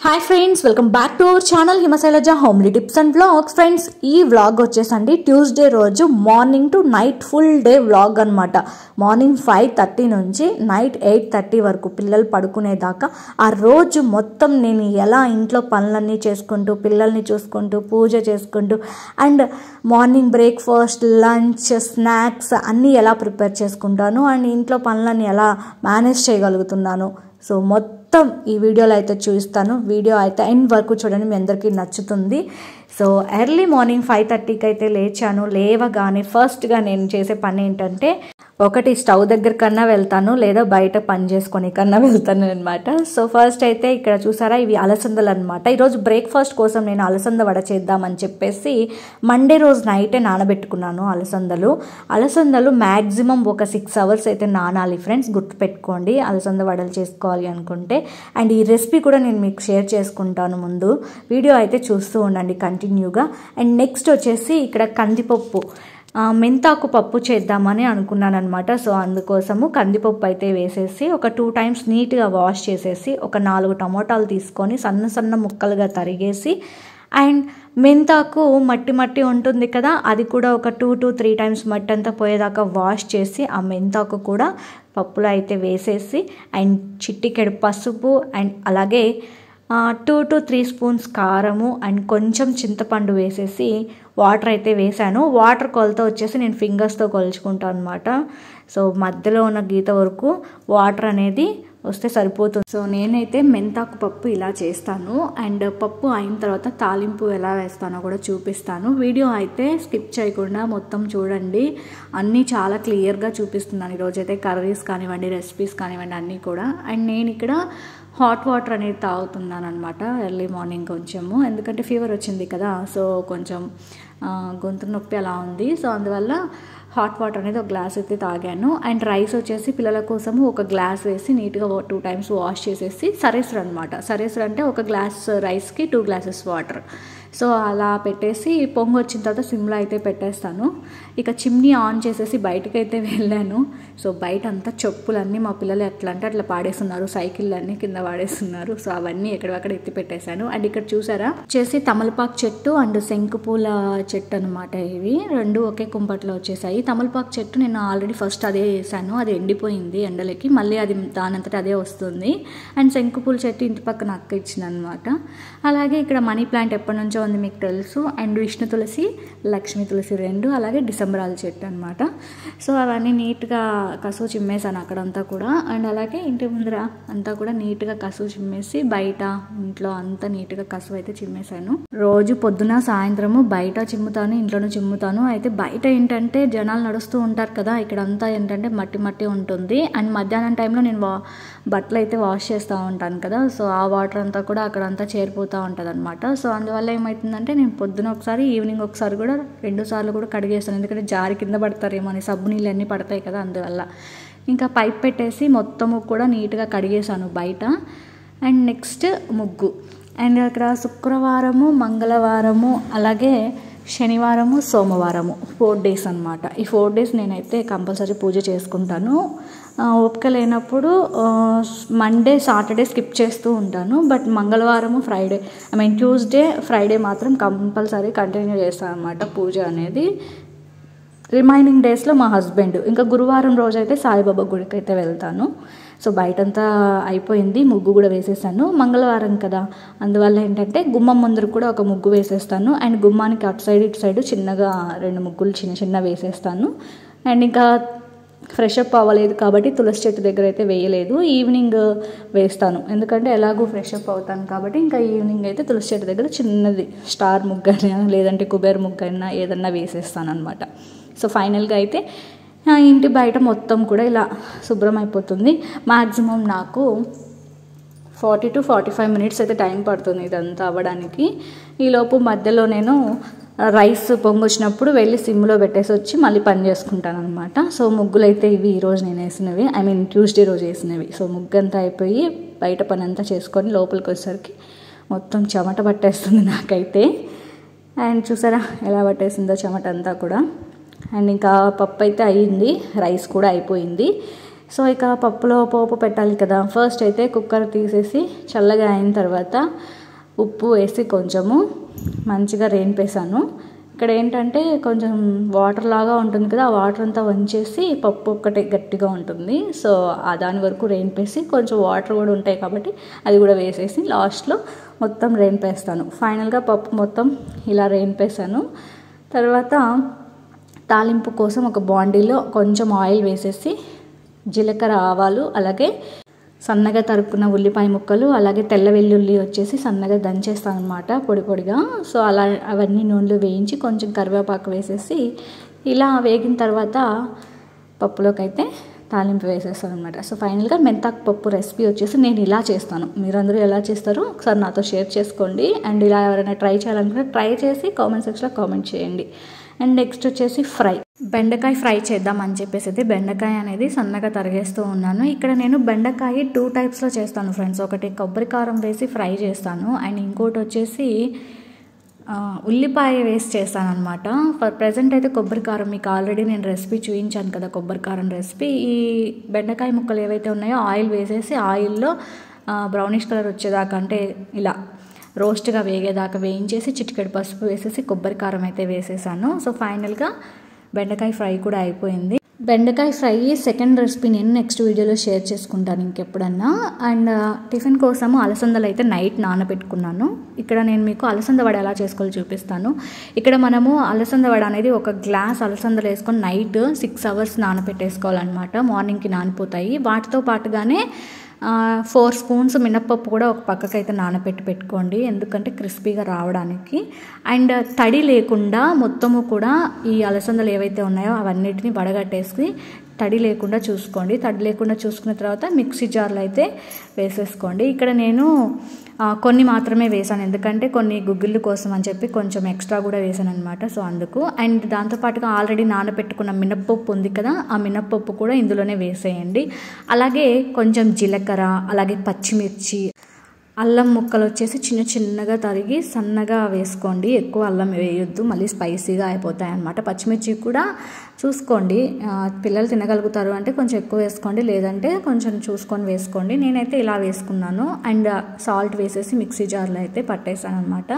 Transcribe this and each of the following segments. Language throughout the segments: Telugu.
Hi friends, welcome back to our channel Himashailaja homely tips and vlogs. Friends, ఈ వ్లాగ్ వచ్చేసండి ట్యూస్డే రోజు morning to night full day vlog అనమాట. మార్నింగ్ 5:30 నుంచి నైట్ 8:30 వరకు పిల్లలు పడుకునేదాకా ఆ రోజు మొత్తం నేను ఎలా ఇంట్లో పనులన్నీ చేసుకుంటూ పిల్లల్ని చూసుకుంటూ పూజ చేసుకుంటూ and morning breakfast, lunch, snacks అన్నీ ఎలా ప్రిపేర్ చేసుకుంటాను అండ్ ఇంట్లో పనులన్నీ ఎలా మేనేజ్ చేయగలుగుతున్నాను. సో మొత్తం ఈ వీడియోలో అయితే చూపిస్తాను. వీడియో అయితే ఎండ్ వరకు చూడండి, మీ అందరికీ నచ్చుతుంది. సో ఎర్లీ మార్నింగ్ 5:30కి అయితే లేచాను. లేవగానే ఫస్ట్గా నేను చేసే పని ఏంటంటే, ఒకటి స్టవ్ దగ్గర కన్నా వెళ్తాను, లేదా బయట పని చేసుకొని కన్నా వెళ్తాను అనమాట. సో ఫస్ట్ అయితే ఇక్కడ చూసారా, ఇవి అలసందలు అనమాట. ఈరోజు బ్రేక్ఫాస్ట్ కోసం నేను అలసంద వడ చేద్దామని చెప్పేసి మండే రోజు నైటే నానబెట్టుకున్నాను అలసందలు మ్యాక్సిమం ఒక 6 hours అయితే నానాలి ఫ్రెండ్స్, గుర్తుపెట్టుకోండి అలసంద వడలు చేసుకోవాలి అనుకుంటే. అండ్ ఈ రెసిపీ కూడా నేను మీకు షేర్ చేసుకుంటాను, ముందు వీడియో అయితే చూస్తూ ఉండండి కంటిన్యూగా. అండ్ నెక్స్ట్ వచ్చేసి ఇక్కడ కందిపప్పు, మెంతాకు పప్పు చేద్దామని అనుకున్నాను అనమాట. సో అందుకోసము కందిపప్పు అయితే వేసేసి ఒక 2 times నీట్గా వాష్ చేసేసి ఒక 4 టమోటాలు తీసుకొని సన్న సన్న ముక్కలుగా తరిగేసి, అండ్ మెంతాకు మట్టి ఉంటుంది కదా, అది కూడా ఒక 2 to 3 times మట్టి అంతా పోయేదాకా వాష్ చేసి ఆ మెంతాకు కూడా పప్పులో అయితే వేసేసి, అండ్ చిటికెడు పసుపు, అండ్ అలాగే 2 to 3 spoons కారము అండ్ కొంచెం చింతపండు వేసేసి వాటర్ అయితే వేసాను. వాటర్ కొలత వచ్చేసి నేను ఫింగర్స్తో కొలుచుకుంటాను అనమాట. సో మధ్యలో ఉన్న గీత వరకు వాటర్ అనేది వస్తే సరిపోతుంది. సో నేనైతే మెంతాకు పప్పు ఇలా చేస్తాను. అండ్ పప్పు అయిన తర్వాత తాలింపు ఎలా వేస్తానో కూడా చూపిస్తాను. వీడియో అయితే స్కిప్ చేయకుండా మొత్తం చూడండి, అన్నీ చాలా క్లియర్గా చూపిస్తున్నాను. ఈరోజైతే కర్రీస్ కానివ్వండి, రెసిపీస్ కానివ్వండి అన్నీ కూడా. అండ్ నేను ఇక్కడ హాట్ వాటర్ అనేది తాగుతున్నాను అనమాట ఎర్లీ మార్నింగ్ కొంచెము, ఎందుకంటే ఫీవర్ వచ్చింది కదా, సో కొంచెం గొంతు నొప్పి అలా ఉంది. సో అందువల్ల హాట్ వాటర్ అనేది ఒక గ్లాస్ అయితే తాగాను. అండ్ రైస్ వచ్చేసి పిల్లల కోసము ఒక గ్లాస్ వేసి నీట్గా 2 times వాష్ చేసేసి సరేసరు అనమాట. సరేసరు అంటే ఒక గ్లాస్ రైస్కి 2 glasses వాటర్. సో అలా పెట్టేసి పొంగు వచ్చిన తర్వాత సిమ్లో అయితే పెట్టేస్తాను. ఇక చిమ్నీ ఆన్ చేసేసి బయటకు అయితే వెళ్ళాను. సో బయట అంతా చెప్పులన్నీ మా పిల్లలు ఎట్లా అంటే అట్లా పాడేస్తున్నారు, సైకిళ్ళన్నీ కింద పాడేస్తున్నారు. సో అవన్నీ ఎక్కడక్కడ ఎత్తి పెట్టేశాను. అండ్ ఇక్కడ చూసారా వచ్చేసి తమలపాకు చెట్టు అండ్ శంకుపూల చెట్టు అనమాట. ఇవి రెండు ఒకే కుంపట్లో వచ్చేసాయి. తమలపాకు చెట్టు నేను ఆల్రెడీ ఫస్ట్ అదే వేసాను, అది ఎండిపోయింది ఎండలకి, మళ్ళీ అది దానంతటా అదే వస్తుంది. అండ్ శంకుపూల చెట్టు ఇంటి పక్కన అక్క ఇచ్చింది అనమాట. అలాగే ఇక్కడ మనీ ప్లాంట్ ఎప్పటి నుంచో ఉంది మీకు తెలుసు. అండ్ విష్ణు తులసి, లక్ష్మీ తులసి రెండు, అలాగే డిసెంబరాల చెట్టు అనమాట. సో అవన్నీ నీట్గా కసువు చిమ్మేసాను అక్కడంతా కూడా. అండ్ అలాగే ఇంటి ముందర అంతా కూడా నీట్గా కసువు చిమ్మేసి బయట ఇంట్లో అంతా నీట్గా కసువు అయితే చిమ్మేశాను. రోజు పొద్దున సాయంత్రము బయట చిమ్ముతాను, ఇంట్లోనూ చిమ్ముతాను. అయితే బయట ఏంటంటే జనాలు నడుస్తూ ఉంటారు కదా, ఇక్కడంతా ఏంటంటే మట్టి ఉంటుంది. అండ్ మధ్యాహ్నం టైంలో నేను బట్టలు అయితే వాష్ చేస్తూ ఉంటాను కదా, సో ఆ వాటర్ అంతా కూడా అక్కడంతా చేరిపోతూ ఉంటుంది అనమాట. సో అందువల్ల ఏమవుతుందంటే నేను పొద్దున ఒకసారి ఈవినింగ్ ఒకసారి కూడా 2 సార్లు కూడా కడిగేస్తాను, ఎందుకంటే జారి కింద పడతారేమో అని, సబ్బు నీళ్ళు అన్నీ పడతాయి కదా అందువల్ల. ఇంకా పైప్ పెట్టేసి మొత్తము కూడా నీట్గా కడిగేసాను బయట. అండ్ నెక్స్ట్ ముగ్గు. అండ్ అక్కడ శుక్రవారము, మంగళవారము, అలాగే శనివారము, సోమవారము 4 days అనమాట. ఈ 4 days నేనైతే కంపల్సరీ పూజ చేసుకుంటాను. ఓపిక లేనప్పుడు మండే, సాటర్డే స్కిప్ చేస్తూ ఉంటాను. బట్ మంగళవారము, ఫ్రైడే, ట్యూస్డే, ఫ్రైడే మాత్రం కంపల్సరీ కంటిన్యూ చేస్తాను అనమాట పూజ అనేది. రిమైనింగ్ డేస్లో మా హస్బెండ్. ఇంకా గురువారం రోజు అయితే సాయిబాబా గుడికి అయితే వెళ్తాను. సో బయటంతా అయిపోయింది, ముగ్గు కూడా వేసేసాను. మంగళవారం కదా, అందువల్ల ఏంటంటే గుమ్మం ముందర కూడా ఒక ముగ్గు వేసేస్తాను. అండ్ గుమ్మానికి అటు సైడ్ ఇటు సైడ్ చిన్నగా 2 ముగ్గులు చిన్న వేసేస్తాను. అండ్ ఇంకా ఫ్రెష్ అప్ అవ్వలేదు కాబట్టి తులసి చెట్టు దగ్గర అయితే వేయలేదు, ఈవినింగ్ వేస్తాను. ఎందుకంటే ఎలాగో ఫ్రెష్ అప్ అవుతాను కాబట్టి ఇంకా ఈవినింగ్ అయితే తులసి చెట్టు దగ్గర చిన్నది స్టార్ ముగ్గైనా లేదంటే కుబేర్ ముగ్గైనా ఏదన్నా వేసేస్తాను అనమాట. సో ఫైనల్గా అయితే ఇంటి బయట మొత్తం కూడా ఇలా శుభ్రం అయిపోతుంది. మ్యాక్సిమం నాకు 40 to 45 minutes అయితే టైం పడుతుంది ఇదంతా అవ్వడానికి. ఈలోపు మధ్యలో నేను రైస్ పొంగొచ్చినప్పుడు వెళ్ళి సిమ్లో పెట్టేసి వచ్చి మళ్ళీ పని చేసుకుంటాను అనమాట. సో ముగ్గులు అయితే ఇవి ఈరోజు నేను వేసినవి, ట్యూస్డే రోజు వేసినవి. సో ముగ్గు అంతా అయిపోయి బయట పని అంతా చేసుకొని లోపలికి వచ్చేసరికి మొత్తం చెమట పట్టేస్తుంది నాకైతే. అండ్ చూసారా ఎలా పట్టేసిందో చెమట అంతా కూడా. అండ్ ఇంకా పప్పు అయితే అయ్యింది, రైస్ కూడా అయిపోయింది. సో ఇక పప్పులో పోపు పెట్టాలి కదా. ఫస్ట్ అయితే కుక్కర్ తీసేసి చల్లగా అయిన తర్వాత ఉప్పు వేసి కొంచెము మంచిగా వేయింపేసాను. ఇక్కడ ఏంటంటే కొంచెం వాటర్ లాగా ఉంటుంది కదా, ఆ వాటర్ అంతా వంచేసి పప్పు ఒక్కటే గట్టిగా ఉంటుంది. సో దాని వరకు వేయింపేసి కొంచెం వాటర్ కూడా ఉంటాయి కాబట్టి అది కూడా వేసేసి లాస్ట్లో మొత్తం వేయింపేస్తాను. ఫైనల్గా పప్పు మొత్తం ఇలా వేయింపేసాను. తర్వాత తాలింపు కోసం ఒక బాండీలో కొంచెం ఆయిల్ వేసేసి జీలకర్ర, ఆవాలు, అలాగే సన్నగా తరుక్కున్న ఉల్లిపాయ ముక్కలు, అలాగే తెల్ల వెల్లుల్లి వచ్చేసి సన్నగా దంచేస్తాను అనమాట పొడి పొడిగా. సో అలా అవన్నీ నూనెలో వేయించి కొంచెం కరివేపాకు వేసేసి ఇలా వేగిన తర్వాత పప్పులోకి అయితే తాలింపు వేసేస్తాను అనమాట. సో ఫైనల్గా మెంతాకు పప్పు రెసిపీ వచ్చేసి నేను ఇలా చేస్తాను. మీరందరూ ఎలా చేస్తారో ఒకసారి నాతో షేర్ చేసుకోండి. అండ్ ఇలా ఎవరైనా ట్రై చేయాలనుకుంటే ట్రై చేసి కామెంట్ సెక్షన్లో కామెంట్ చేయండి. అండ్ నెక్స్ట్ వచ్చేసి బెండకాయ ఫ్రై చేద్దామని చెప్పేసి అయితే బెండకాయ అనేది సన్నగా తరిగేస్తూ ఉన్నాను. ఇక్కడ నేను బెండకాయ 2 టైప్స్లో చేస్తాను ఫ్రెండ్స్. ఒకటి కొబ్బరి కారం వేసి ఫ్రై చేస్తాను, అండ్ ఇంకోటి వచ్చేసి ఉల్లిపాయ వేసి చేస్తాను అనమాట. ప్రజెంట్ అయితే కొబ్బరి కారం మీకు ఆల్రెడీ నేను రెసిపీ చూపించాను కదా, కొబ్బరి కారం రెసిపీ. ఈ బెండకాయ ముక్కలు ఏవైతే ఉన్నాయో ఆయిల్ వేసేసి ఆయిల్లో బ్రౌనిష్ కలర్ వచ్చేదాకా, అంటే ఇలా రోస్ట్గా వేగేదాకా వేయించేసి చిటికెడు పసుపు వేసేసి కొబ్బరి కారం అయితే వేసేసాను. సో ఫైనల్గా బెండకాయ ఫ్రై కూడా అయిపోయింది. బెండకాయ ఫ్రై సెకండ్ రెసిపీ నేను నెక్స్ట్ వీడియోలో షేర్ చేసుకుంటాను ఇంకెప్పుడన్నా. అండ్ టిఫిన్ కోసము అలసందలు అయితే నైట్ నానబెట్టుకున్నాను. ఇక్కడ నేను మీకు అలసంద వడ ఎలా చేసుకోవాలో చూపిస్తాను. ఇక్కడ మనము అలసంద వడ అనేది ఒక గ్లాస్ అలసందలు వేసుకొని నైట్ 6 అవర్స్ నానబెట్టేసుకోవాలన్నమాట. మార్నింగ్కి నానిపోతాయి. వాటితో పాటుగానే 4 స్పూన్స్ మినప్పప్పు కూడా ఒక పక్కకైతే పెట్టుకోండి, ఎందుకంటే క్రిస్పీగా రావడానికి. అండ్ తడి లేకుండా మొత్తము కూడా ఈ అలసందలు ఏవైతే ఉన్నాయో అవన్నిటిని వడగట్టేసి తడి లేకుండా చూసుకోండి. తడి లేకుండా చూసుకున్న తర్వాత మిక్సీ జార్లో అయితే వేసేసుకోండి. ఇక్కడ నేను కొన్ని మాత్రమే వేసాను, ఎందుకంటే కొన్ని గుగ్గిళ్ళు కోసం అని చెప్పి కొంచెం ఎక్స్ట్రా కూడా వేసాను అనమాట. సో అందుకు. అండ్ దాంతోపాటుగా ఆల్రెడీ నానబెట్టుకున్న మినప్పప్పు ఉంది కదా, ఆ మినప్పప్పు కూడా ఇందులోనే వేసేయండి. అలాగే కొంచెం జీలకర్ర, అలాగే పచ్చిమిర్చి, అల్లం ముక్కలు వచ్చేసి చిన్న చిన్నగా తరిగి సన్నగా వేసుకోండి. ఎక్కువ అల్లం వేయొద్దు, మళ్ళీ స్పైసీగా అయిపోతాయి అన్నమాట. పచ్చిమిర్చి కూడా చూసుకోండి, పిల్లలు తినగలుగుతారు అంటే కొంచెం ఎక్కువ వేసుకోండి, లేదంటే కొంచెం చూసుకొని వేసుకోండి. నేనైతే ఇలా వేసుకున్నాను. అండ్ సాల్ట్ వేసేసి మిక్సీ జార్లో అయితే పట్టేసాను అనమాట.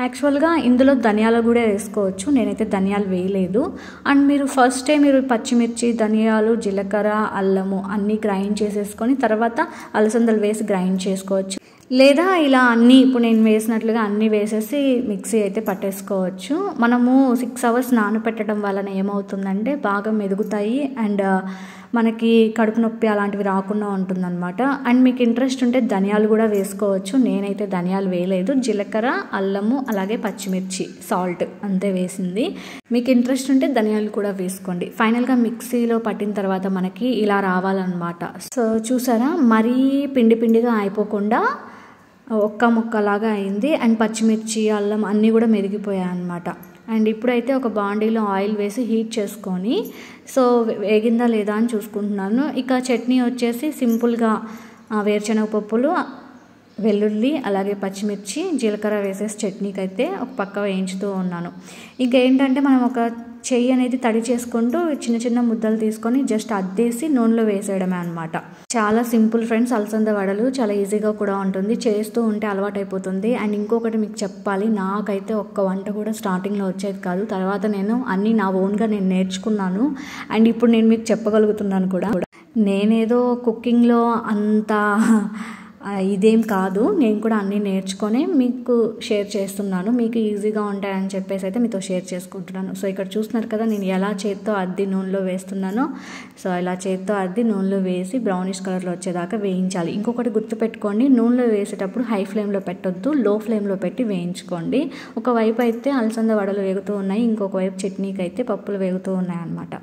యాక్చువల్గా ఇందులో ధనియాలు కూడా వేసుకోవచ్చు, నేనైతే ధనియాలు వేయలేదు. అండ్ మీరు ఫస్టే మీరు పచ్చిమిర్చి, ధనియాలు, జీలకర్ర, అల్లము అన్నీ గ్రైండ్ చేసేసుకొని తర్వాత అలసందలు వేసి గ్రైండ్ చేసుకోవచ్చు, లేదా ఇలా అన్నీ ఇప్పుడు నేను వేసినట్లుగా అన్నీ వేసేసి మిక్సీ అయితే పట్టేసుకోవచ్చు. మనము 6 అవర్స్ నానబెట్టడం వలన ఏమవుతుందంటే బాగా మెదుగుతాయి అండ్ మనకి కడుపు నొప్పి అలాంటివి రాకుండా ఉంటుందన్నమాట. అండ్ మీకు ఇంట్రెస్ట్ ఉంటే ధనియాలు కూడా వేసుకోవచ్చు, నేనైతే ధనియాలు వేయలేదు. జీలకర్ర, అల్లము, అలాగే పచ్చిమిర్చి, సాల్ట్ అంతే వేసింది. మీకు ఇంట్రెస్ట్ ఉంటే ధనియాలు కూడా వేసుకోండి. ఫైనల్గా మిక్సీలో పట్టిన తర్వాత మనకి ఇలా రావాలన్నమాట. సో చూసారా, మరీ పిండి పిండిగా అయిపోకుండా ఒక్క ముక్కలాగా అయింది. అండ్ పచ్చిమిర్చి, అల్లం అన్నీ కూడా మెదిగిపోయాయి అన్నమాట. అండ్ ఇప్పుడైతే ఒక బాండీలో ఆయిల్ వేసి హీట్ చేసుకొని సో వేగిందా లేదా అని చూసుకుంటున్నాను. ఇక చట్నీ వచ్చేసి సింపుల్గా వేరుశనగ పప్పులు, వెల్లుల్లి, అలాగే పచ్చిమిర్చి, జీలకర్ర వేసేసి చట్నీకి అయితే ఒక పక్క వేయించుతూ ఉన్నాను. ఇంకేంటంటే మనం ఒక చెయ్యి అనేది తడి చేసుకుంటూ చిన్న చిన్న ముద్దలు తీసుకొని జస్ట్ అద్దేసి నూనెలో వేసేయడమే అనమాట. చాలా సింపుల్ ఫ్రెండ్స్, అలసంద వడలు చాలా ఈజీగా కూడా ఉంటుంది, చేస్తూ ఉంటే అలవాటు అయిపోతుంది. అండ్ ఇంకొకటి మీకు చెప్పాలి, నాకైతే ఒక్క వంట కూడా స్టార్టింగ్లో వచ్చేది కాదు, తర్వాత నేను అన్నీ నా ఓన్గా నేను నేర్చుకున్నాను. అండ్ ఇప్పుడు నేను మీకు చెప్పగలుగుతున్నాను కూడా. నేనేదో కుకింగ్లో అంత ఇదేం కాదు, నేను కూడా అన్నీ నేర్చుకొని మీకు షేర్ చేస్తున్నాను, మీకు ఈజీగా ఉంటాయని చెప్పేసి అయితే మీతో షేర్ చేసుకుంటున్నాను. సో ఇక్కడ చూస్తున్నారు కదా నేను ఎలా చేత్తో అద్ది నూనెలో వేస్తున్నానో. సో ఇలా చేత్తో అద్ది నూనెలో వేసి బ్రౌనిష్ కలర్లో వచ్చేదాకా వేయించాలి. ఇంకొకటి గుర్తుపెట్టుకోండి, నూనెలో వేసేటప్పుడు హై ఫ్లేమ్లో పెట్టొద్దు, లో ఫ్లేమ్లో పెట్టి వేయించుకోండి. ఒకవైపు అయితే అలసంద వడలు వేగుతూ ఉన్నాయి, ఇంకొక వైపు చట్నీకి అయితే పప్పులు వేగుతూ ఉన్నాయి అన్నమాట.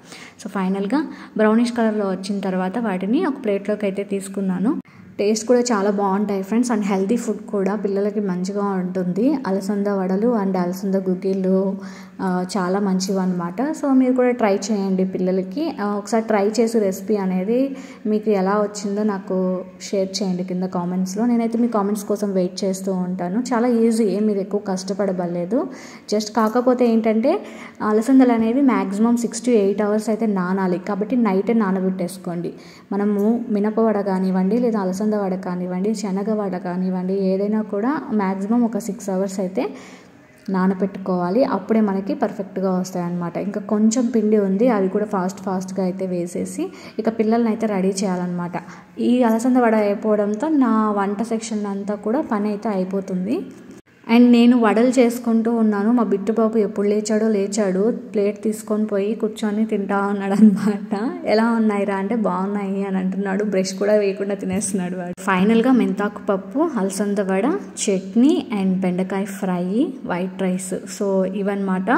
సో ఫైనల్గా బ్రౌనిష్ కలర్లో వచ్చిన తర్వాత వాటిని ఒక ప్లేట్లోకి అయితే తీసుకున్నాను. టేస్ట్ కూడా చాలా బాగుంటాయి ఫ్రెండ్స్. అండ్ హెల్తీ ఫుడ్ కూడా, పిల్లలకి మంచిగా ఉంటుంది. అలసంద వడలు అండ్ అలసంద గుగ్గిళ్ళు చాలా మంచివి అనమాట. సో మీరు కూడా ట్రై చేయండి పిల్లలకి. ఒకసారి ట్రై చేసి రెసిపీ అనేది మీకు ఎలా వచ్చిందో నాకు షేర్ చేయండి కింద కామెంట్స్లో. నేనైతే మీ కామెంట్స్ కోసం వెయిట్ చేస్తూ ఉంటాను. చాలా ఈజీ, మీరు ఎక్కువ కష్టపడబడలేదు. జస్ట్ కాకపోతే ఏంటంటే అలసందలు అనేవి మ్యాక్సిమం 6 to 8 hours అయితే నానాలి. కాబట్టి నైటే నానబెట్టేసుకోండి. మనము మినపవడ కానివ్వండి, లేదా అలసంద వడ కానివ్వండి, శనగ వడ కానివ్వండి, ఏదైనా కూడా మ్యాక్సిమం ఒక 6 hours అయితే నానబెట్టుకోవాలి. అప్పుడే మనకి పర్ఫెక్ట్గా వస్తాయి అన్నమాట. ఇంకా కొంచెం పిండి ఉంది, అవి కూడా ఫాస్ట్గా అయితే వేసేసి ఇక పిల్లల్ని అయితే రెడీ చేయాలన్నమాట. ఈ అలసంద వడ అయిపోవడంతో నా వంట సెక్షన్ అంతా కూడా పని అయితే అయిపోతుంది. అండ్ నేను వడలు చేసుకుంటూ ఉన్నాను. మా బిట్టుబాబు ఎప్పుడు లేచాడు, ప్లేట్ తీసుకొని పోయి కూర్చొని తింటా ఉన్నాడు అనమాట. ఎలా ఉన్నాయిరా అంటే బాగున్నాయి అని అంటున్నాడు. బ్రష్ కూడా వేయకుండా తినేస్తున్నాడు వాడు. ఫైనల్గా మెంతాకు పప్పు, అలసంద వడ, చట్నీ అండ్ బెండకాయ ఫ్రై, వైట్ రైస్. సో ఇవన్నమాట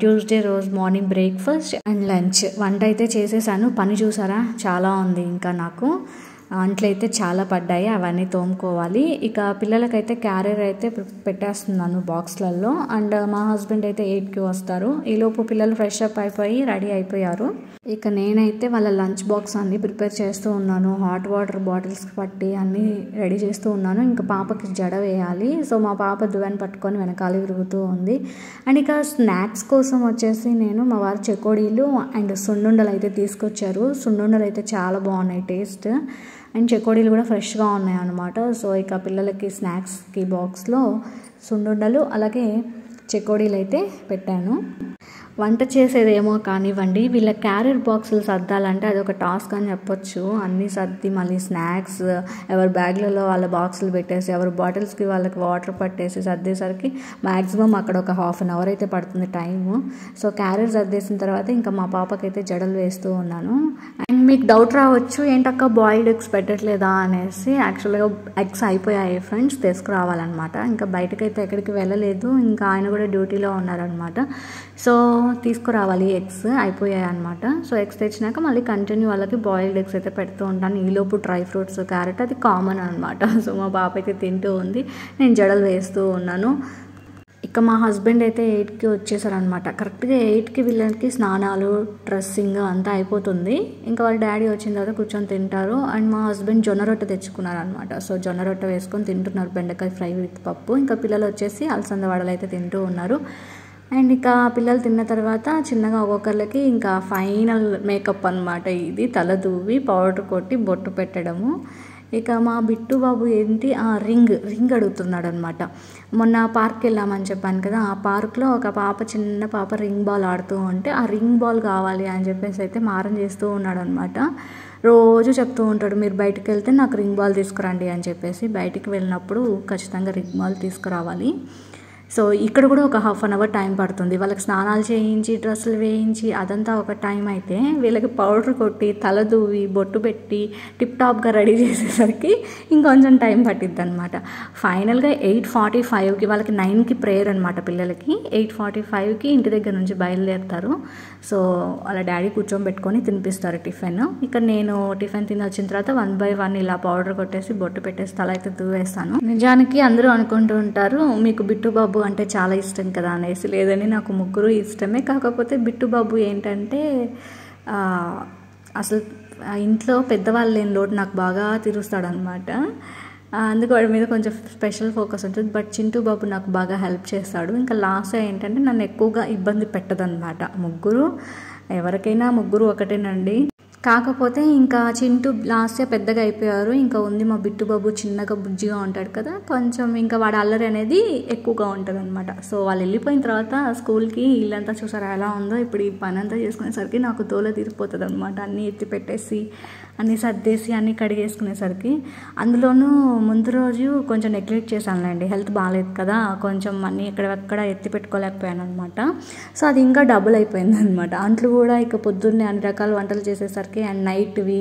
ట్యూస్డే రోజు మార్నింగ్ బ్రేక్ఫాస్ట్ అండ్ లంచ్. వంట అయితే చేసేసాను. పని చూసారా చాలా ఉంది. ఇంకా నాకు అంట్లయితే చాలా పడ్డాయి, అవన్నీ తోముకోవాలి. ఇక పిల్లలకైతే క్యారియర్ అయితే పెట్టేస్తున్నాను బాక్స్లలో. అండ్ మా హస్బెండ్ అయితే 8కి వస్తారు. ఈలోపు పిల్లలు ఫ్రెష్ అప్ అయిపోయి రెడీ అయిపోయారు. ఇక నేనైతే వాళ్ళ లంచ్ బాక్స్ అన్నీ ప్రిపేర్ చేస్తూ ఉన్నాను. హాట్ వాటర్ బాటిల్స్ పట్టి అన్నీ రెడీ చేస్తూ ఉన్నాను. ఇంకా పాపకి జడ వేయాలి. సో మా పాప దువ్వెన పట్టుకొని వెనకాల తిరుగుతూ ఉంది. అండ్ ఇక స్నాక్స్ కోసం వచ్చేసి నేను మా వారు చెకోడీలు అండ్ సున్నుండలు అయితే తీసుకొచ్చారు. సున్నుండలు అయితే చాలా బాగున్నాయి టేస్ట్. అండ్ చెకోడీలు కూడా ఫ్రెష్గా ఉన్నాయి అన్నమాట. సో ఇక పిల్లలకి స్నాక్స్కి బాక్స్లో సున్నుండలు అలాగే చెకోడీలు అయితే పెట్టాను. వంట చేసేదేమో కానివ్వండి, వీళ్ళ క్యారియర్ బాక్సులు సర్దాలంటే అదొక టాస్క్ అని చెప్పొచ్చు. అన్నీ సర్ది మళ్ళీ స్నాక్స్ ఎవరి బ్యాగ్లలో వాళ్ళ బాక్సులు పెట్టేసి, ఎవరి బాటిల్స్కి వాళ్ళకి వాటర్ పట్టేసి సర్దేసరికి మ్యాక్సిమం అక్కడ ఒక 1/2 hour అయితే పడుతుంది టైము. సో క్యారియర్ సర్దేసిన తర్వాత ఇంకా మా పాపకైతే జడలు వేస్తూ ఉన్నాను. అండ్ మీకు డౌట్ రావచ్చు, ఏంటక్క బాయిల్డ్ ఎగ్స్ పెట్టట్లేదా అనేసి. యాక్చువల్గా ఎగ్స్ అయిపోయాయి ఫ్రెండ్స్, తీసుకురావాలన్నమాట. ఇంకా బయటకైతే ఎక్కడికి వెళ్ళలేదు. ఇంకా ఆయన కూడా డ్యూటీలో ఉన్నారనమాట. సో తీసుకురావాలి, ఎగ్స్ అయిపోయాయి అనమాట. సో ఎగ్స్ తెచ్చినాక మళ్ళీ కంటిన్యూ వాళ్ళకి బాయిల్డ్ ఎగ్స్ అయితే పెడుతూ ఉంటాను. ఈలోపు డ్రై ఫ్రూట్స్, క్యారెట్ అది కామన్ అనమాట. సో మా పాప అయితే తింటూ ఉంది, నేను జడలు వేస్తూ ఉన్నాను. ఇక మా హస్బెండ్ అయితే 8కి వచ్చేసారనమాట. కరెక్ట్గా 8కి వీళ్ళకి స్నానాలు, డ్రెస్సింగ్ అంతా అయిపోతుంది. ఇంకా వాళ్ళ డాడీ వచ్చిన తర్వాత కూర్చొని తింటారు. అండ్ మా హస్బెండ్ జొన్న రొట్టె తెచ్చుకున్నారనమాట. సో జొన్న రొట్టె వేసుకొని తింటున్నారు, బెండకాయ ఫ్రై విత్ పప్పు. ఇంకా పిల్లలు వచ్చేసి అలసంద వడలు అయితే తింటూ ఉన్నారు. అండ్ ఇక పిల్లలు తిన్న తర్వాత చిన్నగా ఒక్కొక్కరికి ఇంకా ఫైనల్ మేకప్ అనమాట. ఇది తల దువ్వి పౌడర్ కొట్టి బొట్టు పెట్టడము. ఇక మా బిట్టు బాబు ఏంటి రింగ్ అడుగుతున్నాడు అనమాట. మొన్న పార్క్కి వెళ్ళామని చెప్పాను కదా, ఆ పార్క్లో ఒక చిన్న పాప రింగ్ బాల్ ఆడుతూ ఉంటే ఆ రింగ్ బాల్ కావాలి అని చెప్పేసి అయితే మారం చేస్తూ ఉన్నాడు అనమాట. రోజు చెప్తూ ఉంటాడు, మీరు బయటకు వెళ్తే నాకు రింగ్ బాల్ తీసుకురండి అని చెప్పేసి. బయటికి వెళ్ళినప్పుడు ఖచ్చితంగా రింగ్ బాల్ తీసుకురావాలి. సో ఇక్కడ కూడా ఒక 1/2 hour టైం పడుతుంది. వాళ్ళకి స్నానాలు చేయించి, డ్రెస్సులు వేయించి అదంతా ఒక టైం అయితే, వీళ్ళకి పౌడర్ కొట్టి, తల దువ్వి, బొట్టు పెట్టి, టిప్ టాప్గా రెడీ చేసేసరికి ఇంకొంచెం టైం పట్టిద్ది అనమాట. ఫైనల్గా 8:45కి, వాళ్ళకి 9కి ప్రేయర్ అనమాట పిల్లలకి. 8:45కి ఇంటి దగ్గర నుంచి బయలుదేరుతారు. సో వాళ్ళ డాడీ కూర్చోబెట్టుకొని తినిపిస్తారు టిఫిన్. ఇక నేను టిఫిన్ తిని వచ్చిన తర్వాత 1 by 1 ఇలా పౌడర్ కొట్టేసి బొట్టు పెట్టేసి తల అయితే దువ్వేస్తాను. నిజానికి అందరూ అనుకుంటూ ఉంటారు, మీకు బిట్టు బాబు అంటే చాలా ఇష్టం కదా అనేసి. లేదని నాకు ముగ్గురు ఇష్టమే. కాకపోతే బిట్టు బాబు ఏంటంటే అసలు ఇంట్లో పెద్దవాళ్ళు లేని లోటు నాకు బాగా తీరుస్తాడనమాట. అందుకు వాడి మీద కొంచెం స్పెషల్ ఫోకస్ ఉంటుంది. బట్ చింటూ బాబు నాకు బాగా హెల్ప్ చేస్తాడు. ఇంకా లాస్ట్ ఏంటంటే నన్ను ఎక్కువగా ఇబ్బంది పెట్టదనమాట. ముగ్గురు ఎవరికైనా ముగ్గురు ఒకటేనండి. కాకపోతే ఇంకా చింటూ లాస్ట్ పెద్దగా అయిపోయారు. ఇంకా ఉంది మా బిట్టు బాబు చిన్నగా బుజ్జిగా ఉంటాడు కదా, కొంచెం ఇంకా వాడి అల్లరి అనేది ఎక్కువగా ఉంటుంది అనమాట. సో వాళ్ళు వెళ్ళిపోయిన తర్వాత స్కూల్కి ఇల్లంతా చూసారా ఎలా ఉందో. ఇప్పుడు ఈ పని అంతా చేసుకునేసరికి నాకు తోల తీరిపోతుంది అనమాట. అన్నీ ఎత్తి పెట్టేసి, అన్నీ సర్దేసి, అన్నీ కడిగేసుకునేసరికి. అందులోనూ ముందు రోజు కొంచెం నెగ్లెక్ట్ చేశానులేండి, హెల్త్ బాగాలేదు కదా, కొంచెం అన్నీ ఎక్కడ ఎత్తి పెట్టుకోలేకపోయాను అనమాట. సో అది ఇంకా డబుల్ అయిపోయింది అనమాట. అంట్లు కూడా ఇక పొద్దున్నే అన్ని రకాల వంటలు చేసేసరికి అండ్ నైట్వి